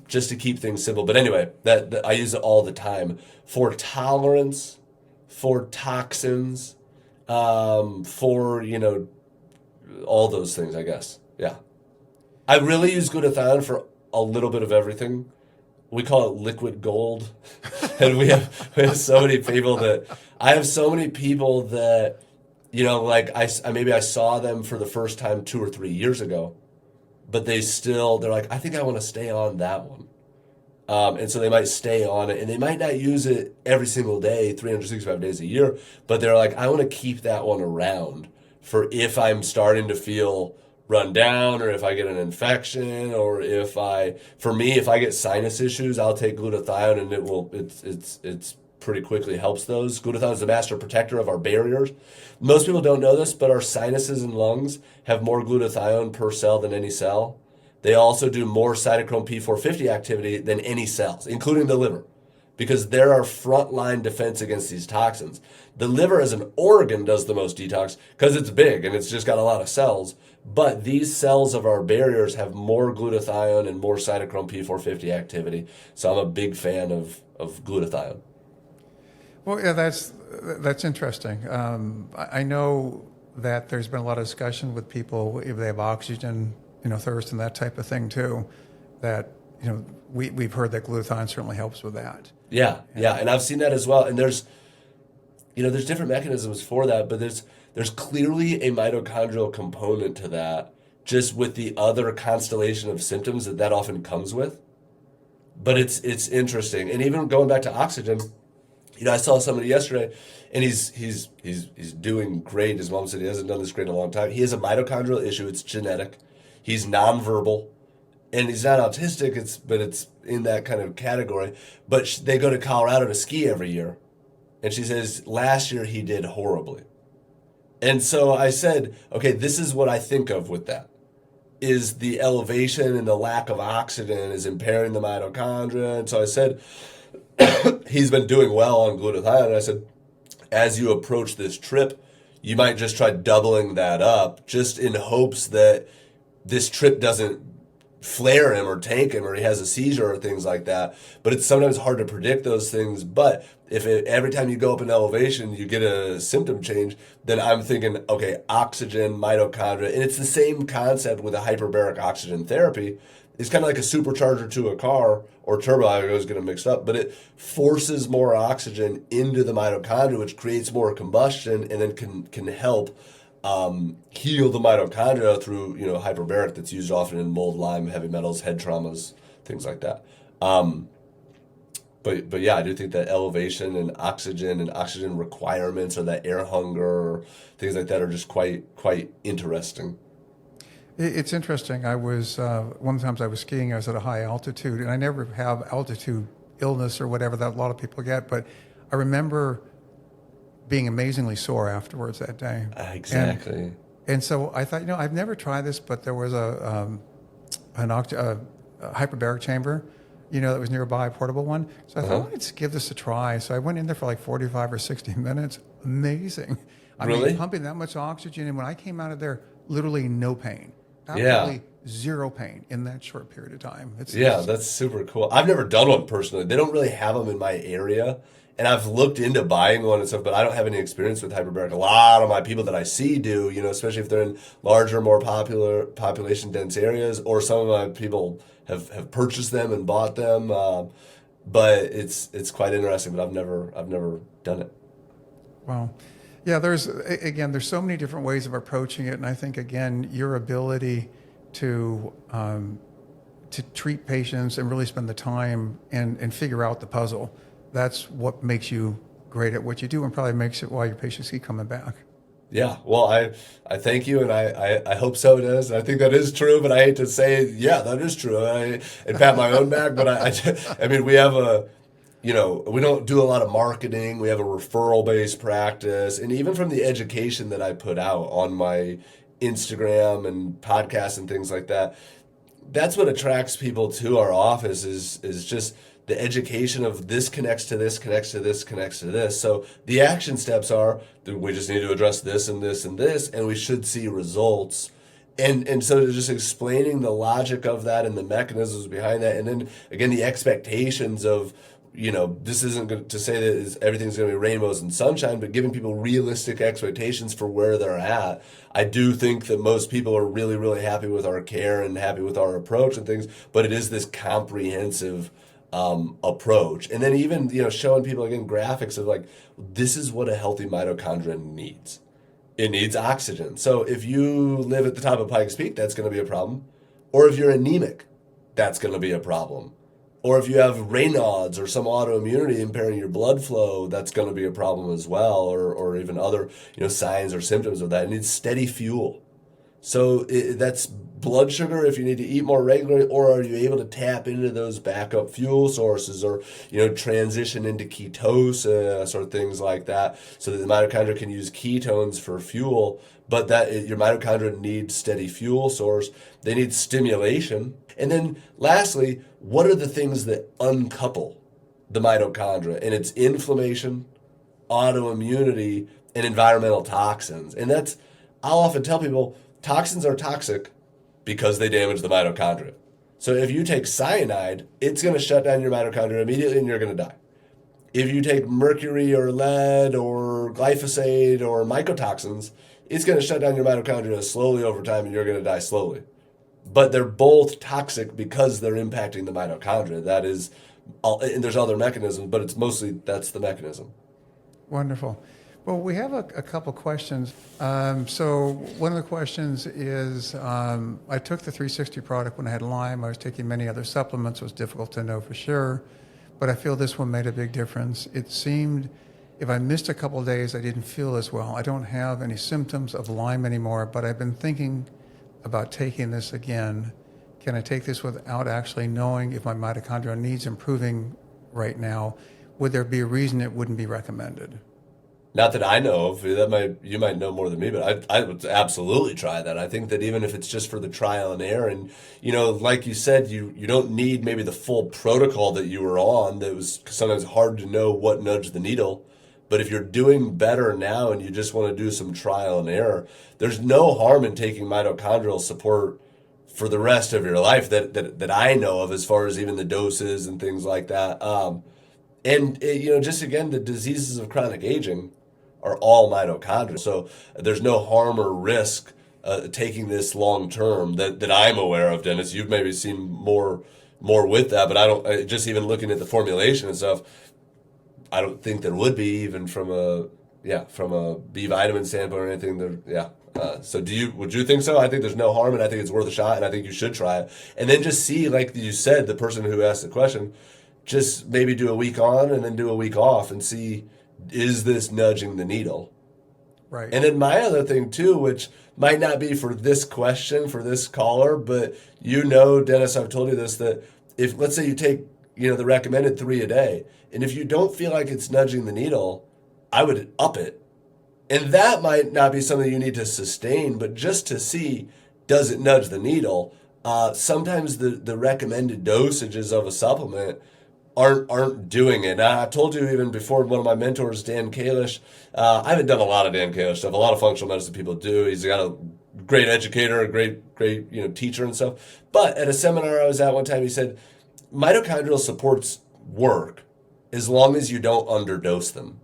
Just to keep things simple. But anyway, that I use it all the time for tolerance, for toxins, for, all those things, I guess. Yeah. I really use glutathione for a little bit of everything. We call it liquid gold. And we have so many people that, maybe I saw them for the first time 2 or 3 years ago. But they're like, I think I want to stay on that one. And so they might stay on it, and they might not use it every single day, 365 days a year, but they're like, I want to keep that one around for if I'm starting to feel run down, or if I get an infection, or if I get sinus issues, I'll take glutathione, and it's pretty quickly helps those. Glutathione is the master protector of our barriers. Most people don't know this, but our sinuses and lungs have more glutathione per cell than any cell. They also do more cytochrome P450 activity than any cells, including the liver, because they're our frontline defense against these toxins. The liver as an organ does the most detox because it's big and it's just got a lot of cells. But these cells of our barriers have more glutathione and more cytochrome P450 activity. So I'm a big fan of glutathione. Well, yeah, that's interesting. I know that there's been a lot of discussion with people if they have oxygen, thirst and that type of thing too, that, we've heard that glutathione certainly helps with that. Yeah. And I've seen that as well. And there's different mechanisms for that, but there's clearly a mitochondrial component to that, just with the other constellation of symptoms that often comes with. But it's interesting. And even going back to oxygen, I saw somebody yesterday, and he's doing great. His mom said he hasn't done this great in a long time. He has a mitochondrial issue. It's genetic. He's nonverbal, and he's not autistic. But it's in that kind of category. But they go to Colorado to ski every year, and she says last year he did horribly. And so I said, okay, this is what I think of with that. Is the elevation and the lack of oxygen is impairing the mitochondria. And so I said, he's been doing well on glutathione. And I said, as you approach this trip, you might just try doubling that up, just in hopes that this trip doesn't flare him or tank him or he has a seizure or things like that. But it's sometimes hard to predict those things. But if every time you go up in elevation, you get a symptom change, then I'm thinking, okay, oxygen, mitochondria. And it's the same concept with a hyperbaric oxygen therapy. It's kind of like a supercharger to a car, or turbo, I always get them mixed up, but it forces more oxygen into the mitochondria, which creates more combustion and then can help heal the mitochondria through, hyperbaric that's used often in mold, Lyme, heavy metals, head traumas, things like that. But yeah, I do think that elevation and oxygen requirements, or that air hunger, or things like that, are just quite interesting. It's interesting. I was, one of the times I was skiing, I was at a high altitude, and I never have altitude illness or whatever that a lot of people get, but I remember being amazingly sore afterwards that day. Exactly. And so I thought, I've never tried this, but there was a hyperbaric chamber, that was nearby, a portable one. So I thought, let's give this a try. So I went in there for like 45 or 60 minutes. Amazing. I mean, pumping that much oxygen, and when I came out of there, literally no pain. Absolutely zero pain in that short period of time. That's super cool. I've never done one personally. They don't really have them in my area, and I've looked into buying one and stuff, but I don't have any experience with hyperbaric. A lot of my people that I see do, especially if they're in larger, more popular, population-dense areas, or some of my people have purchased them and bought them. But it's quite interesting, but I've never done it. Wow. Yeah, there's so many different ways of approaching it, and I think, again, your ability to treat patients and really spend the time and figure out the puzzle, that's what makes you great at what you do, and probably makes it why your patients keep coming back. Yeah, well, I thank you, and I hope so it is. I think that is true, but I hate to say, yeah, that is true, and pat my own back, but I mean, we have we don't do a lot of marketing. We have a referral-based practice. And even from the education that I put out on my Instagram and podcasts and things like that, that's what attracts people to our office is just the education of this connects to this, connects to this, connects to this. So the action steps are that we just need to address this and this and this, and we should see results. And so just explaining the logic of that and the mechanisms behind that. And then, again, the expectations of, this isn't going to say that everything's going to be rainbows and sunshine, but giving people realistic expectations for where they're at. I do think that most people are really, really happy with our care and happy with our approach and things, but it is this comprehensive approach. And then even, showing people, again, graphics of like, this is what a healthy mitochondria needs. It needs oxygen. So if you live at the top of Pikes Peak, that's going to be a problem. Or if you're anemic, that's going to be a problem. Or if you have Raynaud's or some autoimmunity impairing your blood flow, that's going to be a problem as well, or even other signs or symptoms of that. It needs steady fuel. So that's blood sugar if you need to eat more regularly, or are you able to tap into those backup fuel sources, or transition into ketosis or things like that, so that the mitochondria can use ketones for fuel, but that your mitochondria need steady fuel source. They need stimulation. And then lastly, what are the things that uncouple the mitochondria? And it's inflammation, autoimmunity, and environmental toxins. And I'll often tell people, toxins are toxic because they damage the mitochondria. So if you take cyanide, it's going to shut down your mitochondria immediately and you're going to die. If you take mercury or lead or glyphosate or mycotoxins, it's going to shut down your mitochondria slowly over time and you're going to die slowly. But they're both toxic because they're impacting the mitochondria. That is, and there's other mechanisms, but it's mostly that's the mechanism. Wonderful. Well, we have a couple questions. So one of the questions is, I took the 360 product when I had Lyme. I was taking many other supplements. It was difficult to know for sure, but I feel this one made a big difference. It seemed if I missed a couple of days, I didn't feel as well. I don't have any symptoms of Lyme anymore, but I've been thinking about taking this again. Can I take this without actually knowing if my mitochondrial needs improving right now? Would there be a reason it wouldn't be recommended? Not that I know of. You might know more than me, but I would absolutely try that. I think that even if it's just for the trial and error, and like you said, you don't need maybe the full protocol that you were on. That was sometimes hard to know what nudged the needle. But if you're doing better now and you just want to do some trial and error, there's no harm in taking mitochondrial support for the rest of your life that I know of, as far as even the doses and things like that. And just again, the diseases of chronic aging are all mitochondrial. So there's no harm or risk taking this long term that I'm aware of, Dennis. You've maybe seen more with that, but I don't. Just even looking at the formulation and stuff, I don't think there would be, even from a B vitamin standpoint or anything. So would you think so? I think there's no harm, and I think it's worth a shot, and I think you should try it, and then just see, like you said, the person who asked the question, just maybe do a week on and then do a week off and see, is this nudging the needle? Right. And then my other thing too, which might not be for this question, for this caller, but Dennis, I've told you this, that if, let's say you take, the recommended 3 a day, and if you don't feel like it's nudging the needle, I would up it. And that might not be something you need to sustain, but just to see, does it nudge the needle? Sometimes the recommended dosages of a supplement aren't doing it. Now, I told you even before, one of my mentors, Dan Kalish, I haven't done a lot of Dan Kalish stuff. A lot of functional medicine people do. He's got a great educator, a great teacher and stuff. But at a seminar I was at one time, he said, mitochondrial supports work as long as you don't underdose them.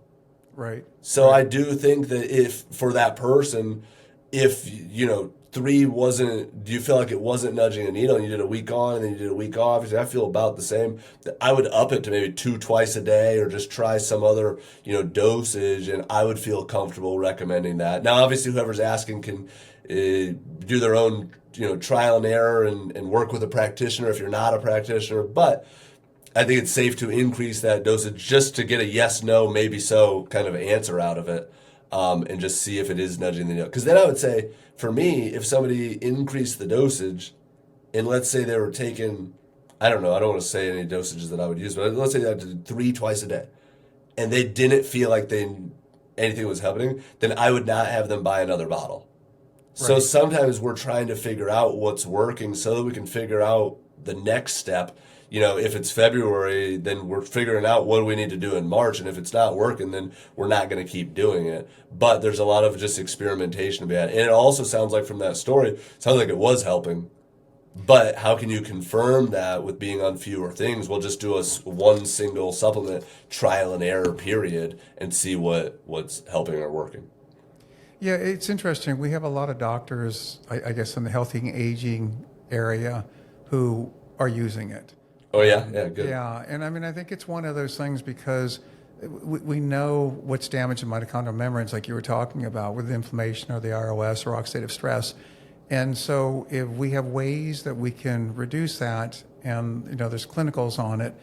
Right. So I do think that if for that person, if 3 wasn't, do you feel like it wasn't nudging a needle and you did a week on and then you did a week off? You say, I feel about the same. I would up it to maybe 2 twice a day, or just try some other, dosage, and I would feel comfortable recommending that. Now, obviously, whoever's asking can do their own, trial and error and work with a practitioner if you're not a practitioner. But I think it's safe to increase that dosage just to get a yes, no, maybe so kind of answer out of it, and just see if it is nudging the needle. Because then I would say, for me, if somebody increased the dosage, and let's say they were taking, I don't know, I don't want to say any dosages that I would use, but let's say they did 3 twice a day, and they didn't feel like anything was happening, then I would not have them buy another bottle. Right. So sometimes we're trying to figure out what's working so that we can figure out the next step. If it's February, then we're figuring out what do we need to do in March. And if it's not working, then we're not going to keep doing it. But there's a lot of just experimentation to be had. And it also sounds like from that story, it sounds like it was helping. But how can you confirm that with being on fewer things? We'll just do one single supplement trial and error period and see what's helping or working. Yeah, it's interesting. We have a lot of doctors, I guess, in the healthy aging area who are using it. Oh, yeah? Yeah, good. Yeah, and I think it's one of those things because we know what's damaging mitochondrial membranes, like you were talking about, with inflammation or the ROS or oxidative stress. And so if we have ways that we can reduce that, and there's clinicals on it,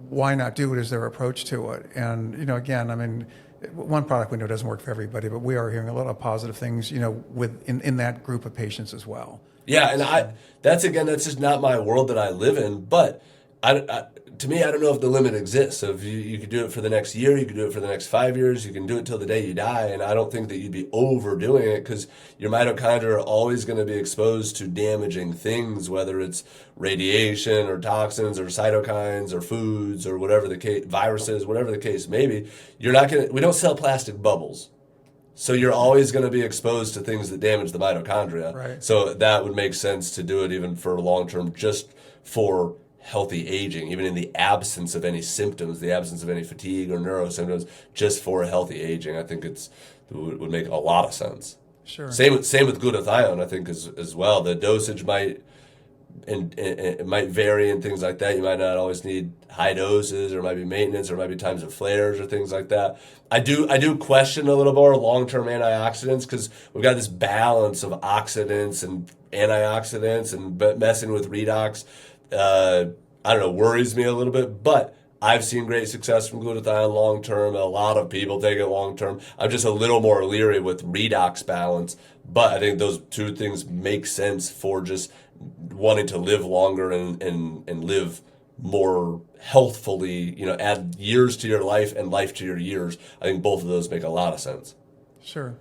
why not do it as their approach to it? And again, one product we know doesn't work for everybody, but we are hearing a lot of positive things, in that group of patients as well. Yeah, and that's just not my world that I live in. But to me, I don't know if the limit exists. So if you could do it for the next year, you could do it for the next 5 years, you can do it till the day you die. And I don't think that you'd be overdoing it, because your mitochondria are always going to be exposed to damaging things, whether it's radiation or toxins or cytokines or foods or whatever the case, viruses, whatever the case may be. We don't sell plastic bubbles. So you're always going to be exposed to things that damage the mitochondria. Right. So that would make sense to do it even for long term, just for healthy aging, even in the absence of any symptoms, the absence of any fatigue or neuro symptoms, just for healthy aging. I think it would make a lot of sense. Sure. Same with glutathione, I think, as well. The dosage might and it might vary and things like that. You might not always need high doses, or it might be maintenance, or it might be times of flares or things like that. I do question a little more long-term antioxidants, because we've got this balance of oxidants and antioxidants, and messing with redox, worries me a little bit. But I've seen great success from glutathione long-term. A lot of people take it long-term. I'm just a little more leery with redox balance. But I think those two things make sense for just wanting to live longer and live more healthfully, add years to your life and life to your years. I think both of those make a lot of sense. Sure.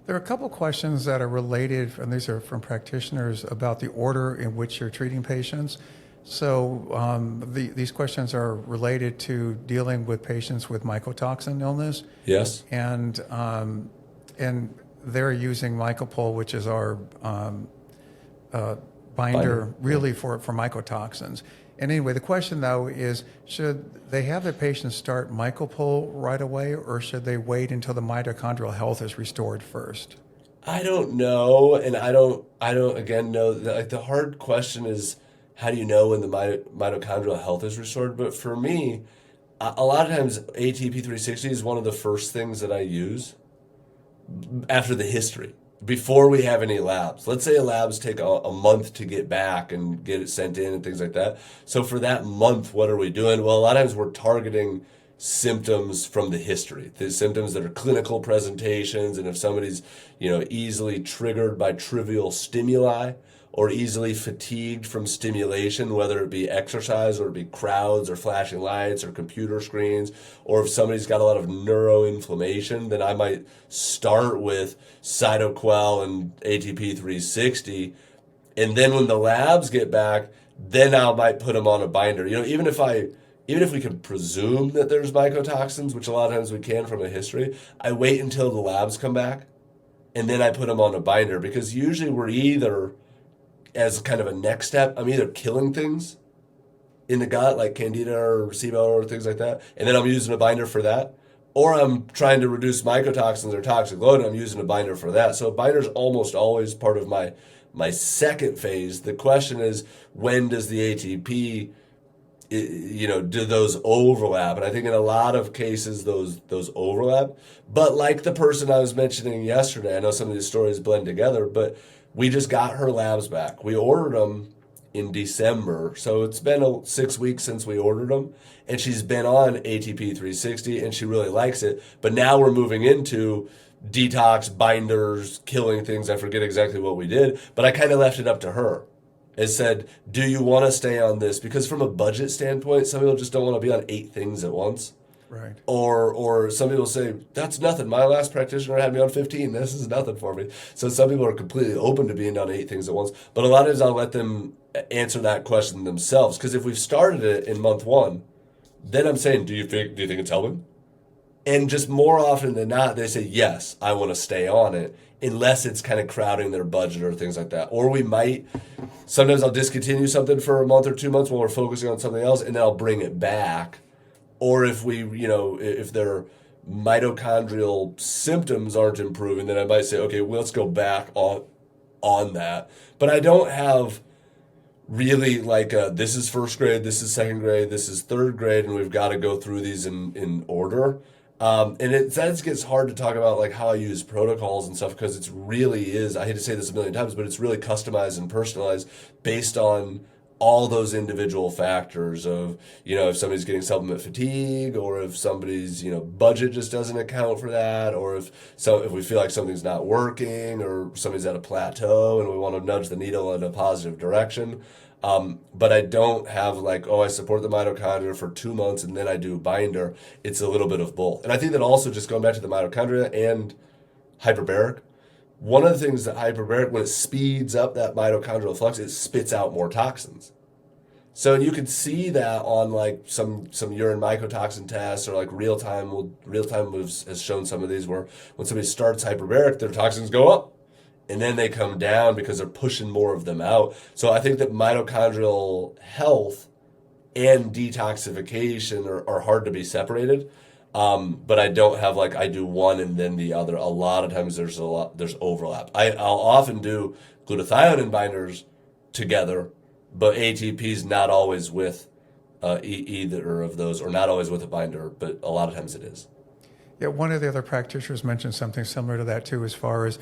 There are a couple questions that are related, and these are from practitioners, about the order in which you're treating patients. So these questions are related to dealing with patients with mycotoxin illness. Yes. And they're using MycoPol, which is our binder really for mycotoxins. And anyway, the question though is, should they have their patients start MycoPol right away, or should they wait until the mitochondrial health is restored first? I don't know, and I don't again know. Like, the hard question is, how do you know when the mitochondrial health is restored? But for me, a lot of times ATP 360 is one of the first things that I use after the history, before we have any labs. Let's say labs take a month to get back and get it sent in and things like that. So for that month, what are we doing? Well, a lot of times we're targeting symptoms from the history, the symptoms that are clinical presentations, and if somebody's easily triggered by trivial stimuli, or easily fatigued from stimulation, whether it be exercise, or it be crowds, or flashing lights, or computer screens, or if somebody's got a lot of neuroinflammation, then I might start with Cytoquel and ATP 360, and then when the labs get back, then I might put them on a binder. Even if we can presume that there's mycotoxins, which a lot of times we can from a history, I wait until the labs come back, and then I put them on a binder, because usually we're either, as kind of a next step, I'm either killing things in the gut, like Candida or SIBO or things like that, and then I'm using a binder for that, or I'm trying to reduce mycotoxins or toxic load, and I'm using a binder for that. So a binder's almost always part of my second phase. The question is, when does the ATP, do those overlap? And I think in a lot of cases those overlap. But like the person I was mentioning yesterday, I know some of these stories blend together, but we just got her labs back. We ordered them in December, so it's been 6 weeks since we ordered them, and she's been on ATP 360, and she really likes it. But now we're moving into detox, binders, killing things. I forget exactly what we did, but I kind of left it up to her. It said, do you want to stay on this? Because from a budget standpoint, some people just don't want to be on 8 things at once. Right. Or some people say, that's nothing. My last practitioner had me on 15. This is nothing for me. So some people are completely open to being on 8 things at once. But a lot of times I'll let them answer that question themselves. Because if we've started it in month 1, then I'm saying, do you think it's helping? And just more often than not, they say, yes, I want to stay on it, unless it's kind of crowding their budget or things like that. Or we might, sometimes I'll discontinue something for a month or 2 months while we're focusing on something else, and then I'll bring it back. Or if if their mitochondrial symptoms aren't improving, then I might say, okay, well, let's go back on that. But I don't have really like this is first grade, this is second grade, this is third grade, and we've got to go through these in order. And that gets hard to talk about, like how I use protocols and stuff, because it really is, I hate to say this a million times, but it's really customized and personalized based on all those individual factors of, if somebody's getting supplement fatigue, or if somebody's, budget just doesn't account for that, or if we feel like something's not working, or somebody's at a plateau and we want to nudge the needle in a positive direction. But I don't have like, I support the mitochondria for 2 months and then I do binder. It's a little bit of both. And I think that also, just going back to the mitochondria and hyperbaric, one of the things that hyperbaric, when it speeds up that mitochondrial flux, it spits out more toxins. So you can see that on like some urine mycotoxin tests, or like real time has shown some of these where when somebody starts hyperbaric, their toxins go up and then they come down because they're pushing more of them out. So I think that mitochondrial health and detoxification are hard to be separated. But I don't have like, I do one and then the other. A lot of times there's overlap. I'll often do glutathione and binders together, but ATP is not always with either of those, or not always with a binder, but a lot of times it is. Yeah, one of the other practitioners mentioned something similar to that too, as far as,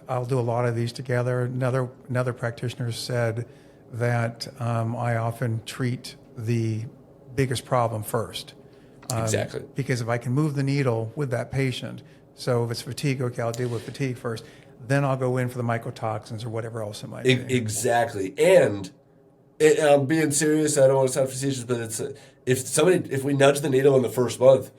I'll do a lot of these together. Another practitioner said that I often treat the biggest problem first. Exactly. Because if I can move the needle with that patient, so if it's fatigue, okay, I'll deal with fatigue first. Then I'll go in for the mycotoxins or whatever else it might be. Exactly. And I'm being serious. I don't want to sound facetious, but it's if we nudge the needle in the first month,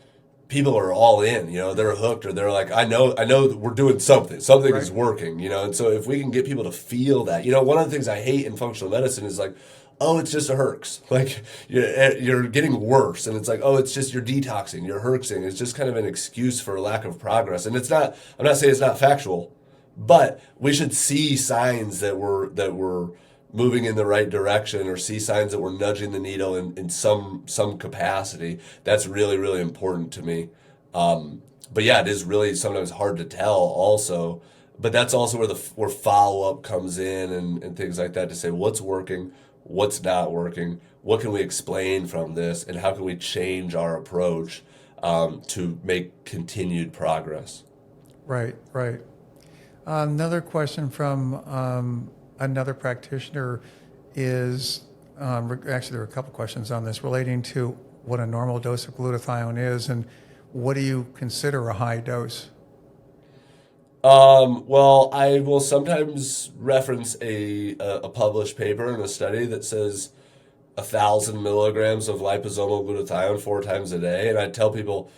people are all in. They're hooked, or they're like, I know that we're doing something. Something is working. And so if we can get people to feel that, one of the things I hate in functional medicine is like, it's just a herx. Like you're getting worse, and it's like, it's just you're detoxing, you're herxing. It's just kind of an excuse for lack of progress. And it's not. I'm not saying it's not factual, but we should see signs that we're moving in the right direction, or see signs that we're nudging the needle in some capacity. That's really, really important to me. But yeah, it is really sometimes hard to tell also. But that's also where follow-up comes in and things like that, to say what's working, what's not working, what can we explain from this, and how can we change our approach to make continued progress. Right. Another question from another practitioner is, actually there are a couple questions on this, relating to what a normal dose of glutathione is, and what do you consider a high dose? Well, I will sometimes reference a published paper in a study that says 1,000 milligrams of liposomal glutathione 4 times a day, and I tell people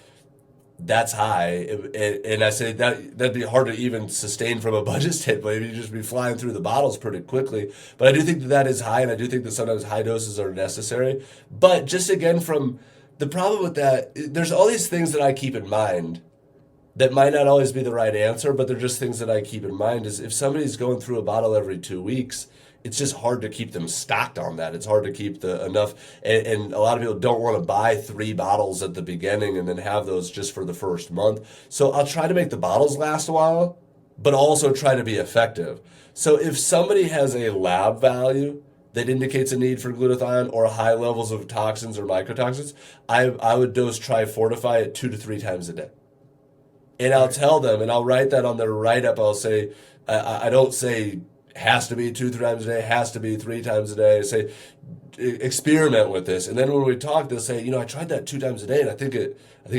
that's high, and I say that'd be hard to even sustain from a budget standpoint. You'd just be flying through the bottles pretty quickly. But I do think that is high, and I do think that sometimes high doses are necessary. But just again, from the problem with that, there's all these things that I keep in mind that might not always be the right answer, but they're just things that I keep in mind. Is if somebody's going through a bottle every 2 weeks, it's just hard to keep them stocked on that. It's hard to keep enough, and a lot of people don't want to buy 3 bottles at the beginning and then have those just for the first month. So I'll try to make the bottles last a while, but also try to be effective. So if somebody has a lab value that indicates a need for glutathione or high levels of toxins or mycotoxins, I would dose Trifortify at 2 to 3 times a day. And I'll tell them, and I'll write that on their write-up. I'll say, I don't say has to be 2 times a day, has to be 3 times a day. I say, experiment with this. And then when we talk, they'll say, I tried that 2 times a day, and I think it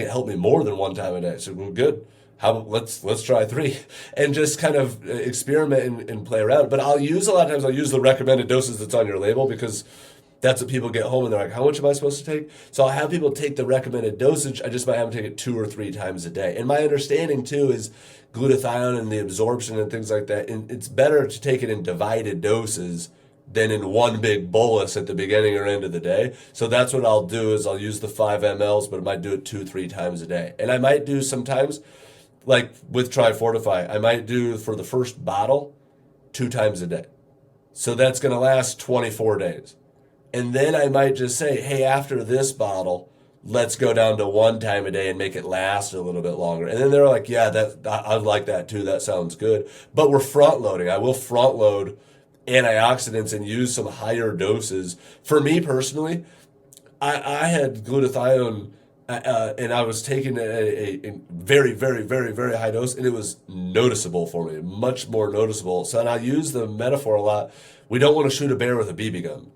helped me more than 1 time a day. So, well, good. Let's try 3, and just kind of experiment and play around. But a lot of times I'll use the recommended doses that's on your label, because that's what people get home and they're like, how much am I supposed to take? So I'll have people take the recommended dosage. I just might have them take it 2 or 3 times a day. And my understanding too is glutathione and the absorption and things like that, and it's better to take it in divided doses than in one big bolus at the beginning or end of the day. So that's what I'll do, is I'll use the 5 mLs, but I might do it 2-3 times a day. And I might do sometimes, like with Trifortify, I might do for the first bottle 2 times a day. So that's going to last 24 days. And then I might just say, hey, after this bottle, let's go down to 1 time a day and make it last a little bit longer. And then they're like, yeah, I like that too. That sounds good. But we're front loading. I will front load antioxidants and use some higher doses. For me personally, I had glutathione and I was taking a very, very, very, very high dose, and it was noticeable for me, much more noticeable. So, and I use the metaphor a lot. We don't want to shoot a bear with a BB gun.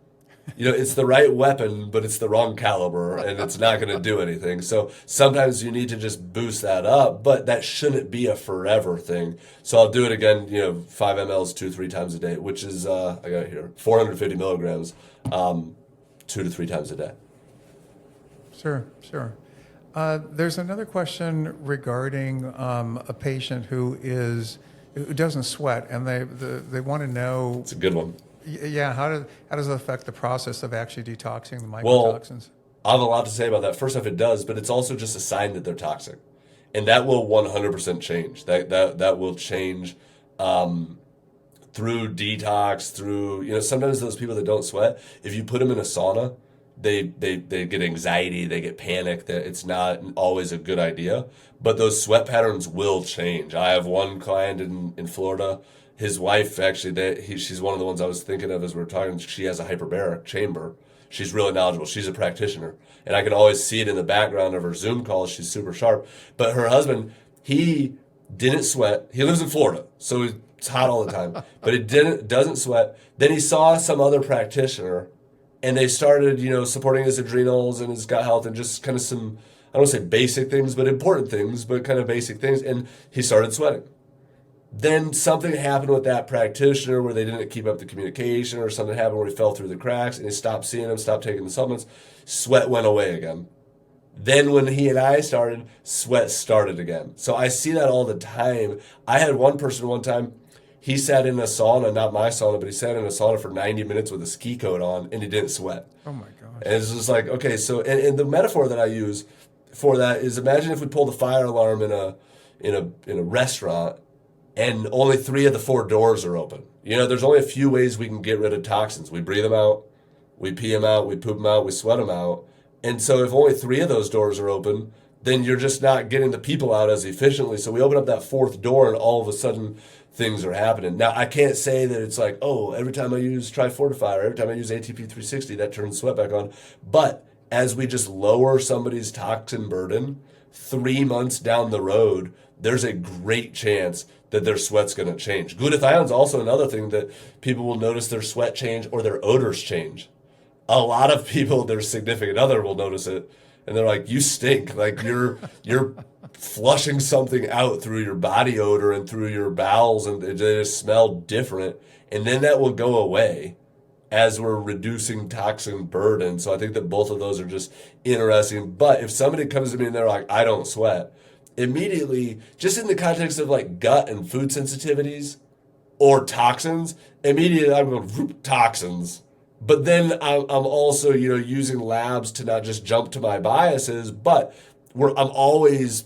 It's the right weapon, but it's the wrong caliber, and it's not going to do anything. So sometimes you need to just boost that up, but that shouldn't be a forever thing. So I'll do it again, 5 mLs 2-3 times a day, which is, I got it here, 450 milligrams, 2 to 3 times a day. Sure. There's another question regarding a patient who doesn't sweat, and they want to know. It's a good one. Yeah, how does it affect the process of actually detoxing the mycotoxins? I have a lot to say about that. First off, it does, but it's also just a sign that they're toxic, and that will 100% change. That will change through detox. Through sometimes those people that don't sweat, if you put them in a sauna, they get anxiety, they get panic. That it's not always a good idea, but those sweat patterns will change. I have one client in Florida. His wife, actually, she's one of the ones I was thinking of as we were talking. She has a hyperbaric chamber. She's really knowledgeable. She's a practitioner. And I can always see it in the background of her Zoom calls. She's super sharp. But her husband, he didn't sweat. He lives in Florida, so it's hot all the time. But he doesn't sweat. Then he saw some other practitioner, and they started, supporting his adrenals and his gut health and just kind of some, I don't want to say basic things, but important things, but kind of basic things. And he started sweating. Then something happened with that practitioner where they didn't keep up the communication, or something happened where he fell through the cracks and he stopped seeing him, stopped taking the supplements. Sweat went away again. Then when he and I started, sweat started again. So I see that all the time. I had one person one time, he sat in a sauna, not my sauna, but he sat in a sauna for 90 minutes with a ski coat on, and he didn't sweat. Oh my gosh. And it's just like, okay, so, and the metaphor that I use for that is, imagine if we pulled the fire alarm in a restaurant, and only 3 of the 4 doors are open. There's only a few ways we can get rid of toxins. We breathe them out, we pee them out, we poop them out, we sweat them out. And so if only 3 of those doors are open, then you're just not getting the people out as efficiently. So we open up that 4th door, and all of a sudden things are happening. Now, I can't say that it's like, every time I use Trifortify or every time I use ATP 360, that turns sweat back on. But as we just lower somebody's toxin burden, 3 months down the road, there's a great chance that their sweat's going to change. Glutathione's also another thing that people will notice their sweat change or their odors change. A lot of people, their significant other will notice it, and they're like, you stink. Like you're flushing something out through your body odor and through your bowels, and they just smell different. And then that will go away as we're reducing toxin burden. So I think that both of those are just interesting. But if somebody comes to me and they're like, I don't sweat, immediately, just in the context of like gut and food sensitivities or toxins, immediately I'm going, toxins. But then I'm also, using labs to not just jump to my biases, but I'm always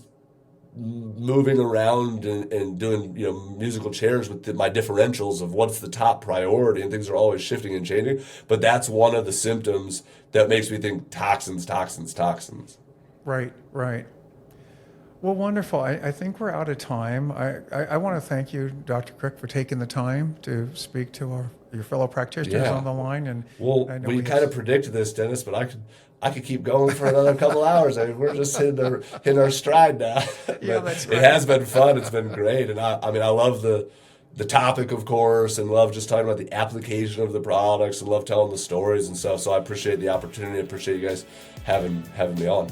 moving around and doing, musical chairs with my differentials of what's the top priority, and things are always shifting and changing. But that's one of the symptoms that makes me think toxins. Right. Well, wonderful. I think we're out of time. I want to thank you, Dr. Krick, for taking the time to speak to your fellow practitioners on the line. And we kind of predicted this, Dennis, but I could keep going for another couple hours. I mean, we're just hitting our stride now. Yeah, that's right. It has been fun. It's been great, and I love the topic, of course, and love just talking about the application of the products, and love telling the stories and stuff. So I appreciate the opportunity. I appreciate you guys having me on.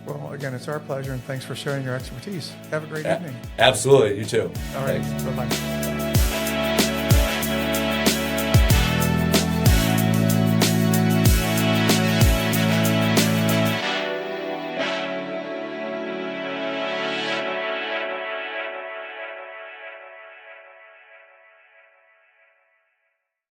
Well, again, it's our pleasure, and thanks for sharing your expertise. Have a great evening. Absolutely. You too. All right. Thanks. Bye-bye.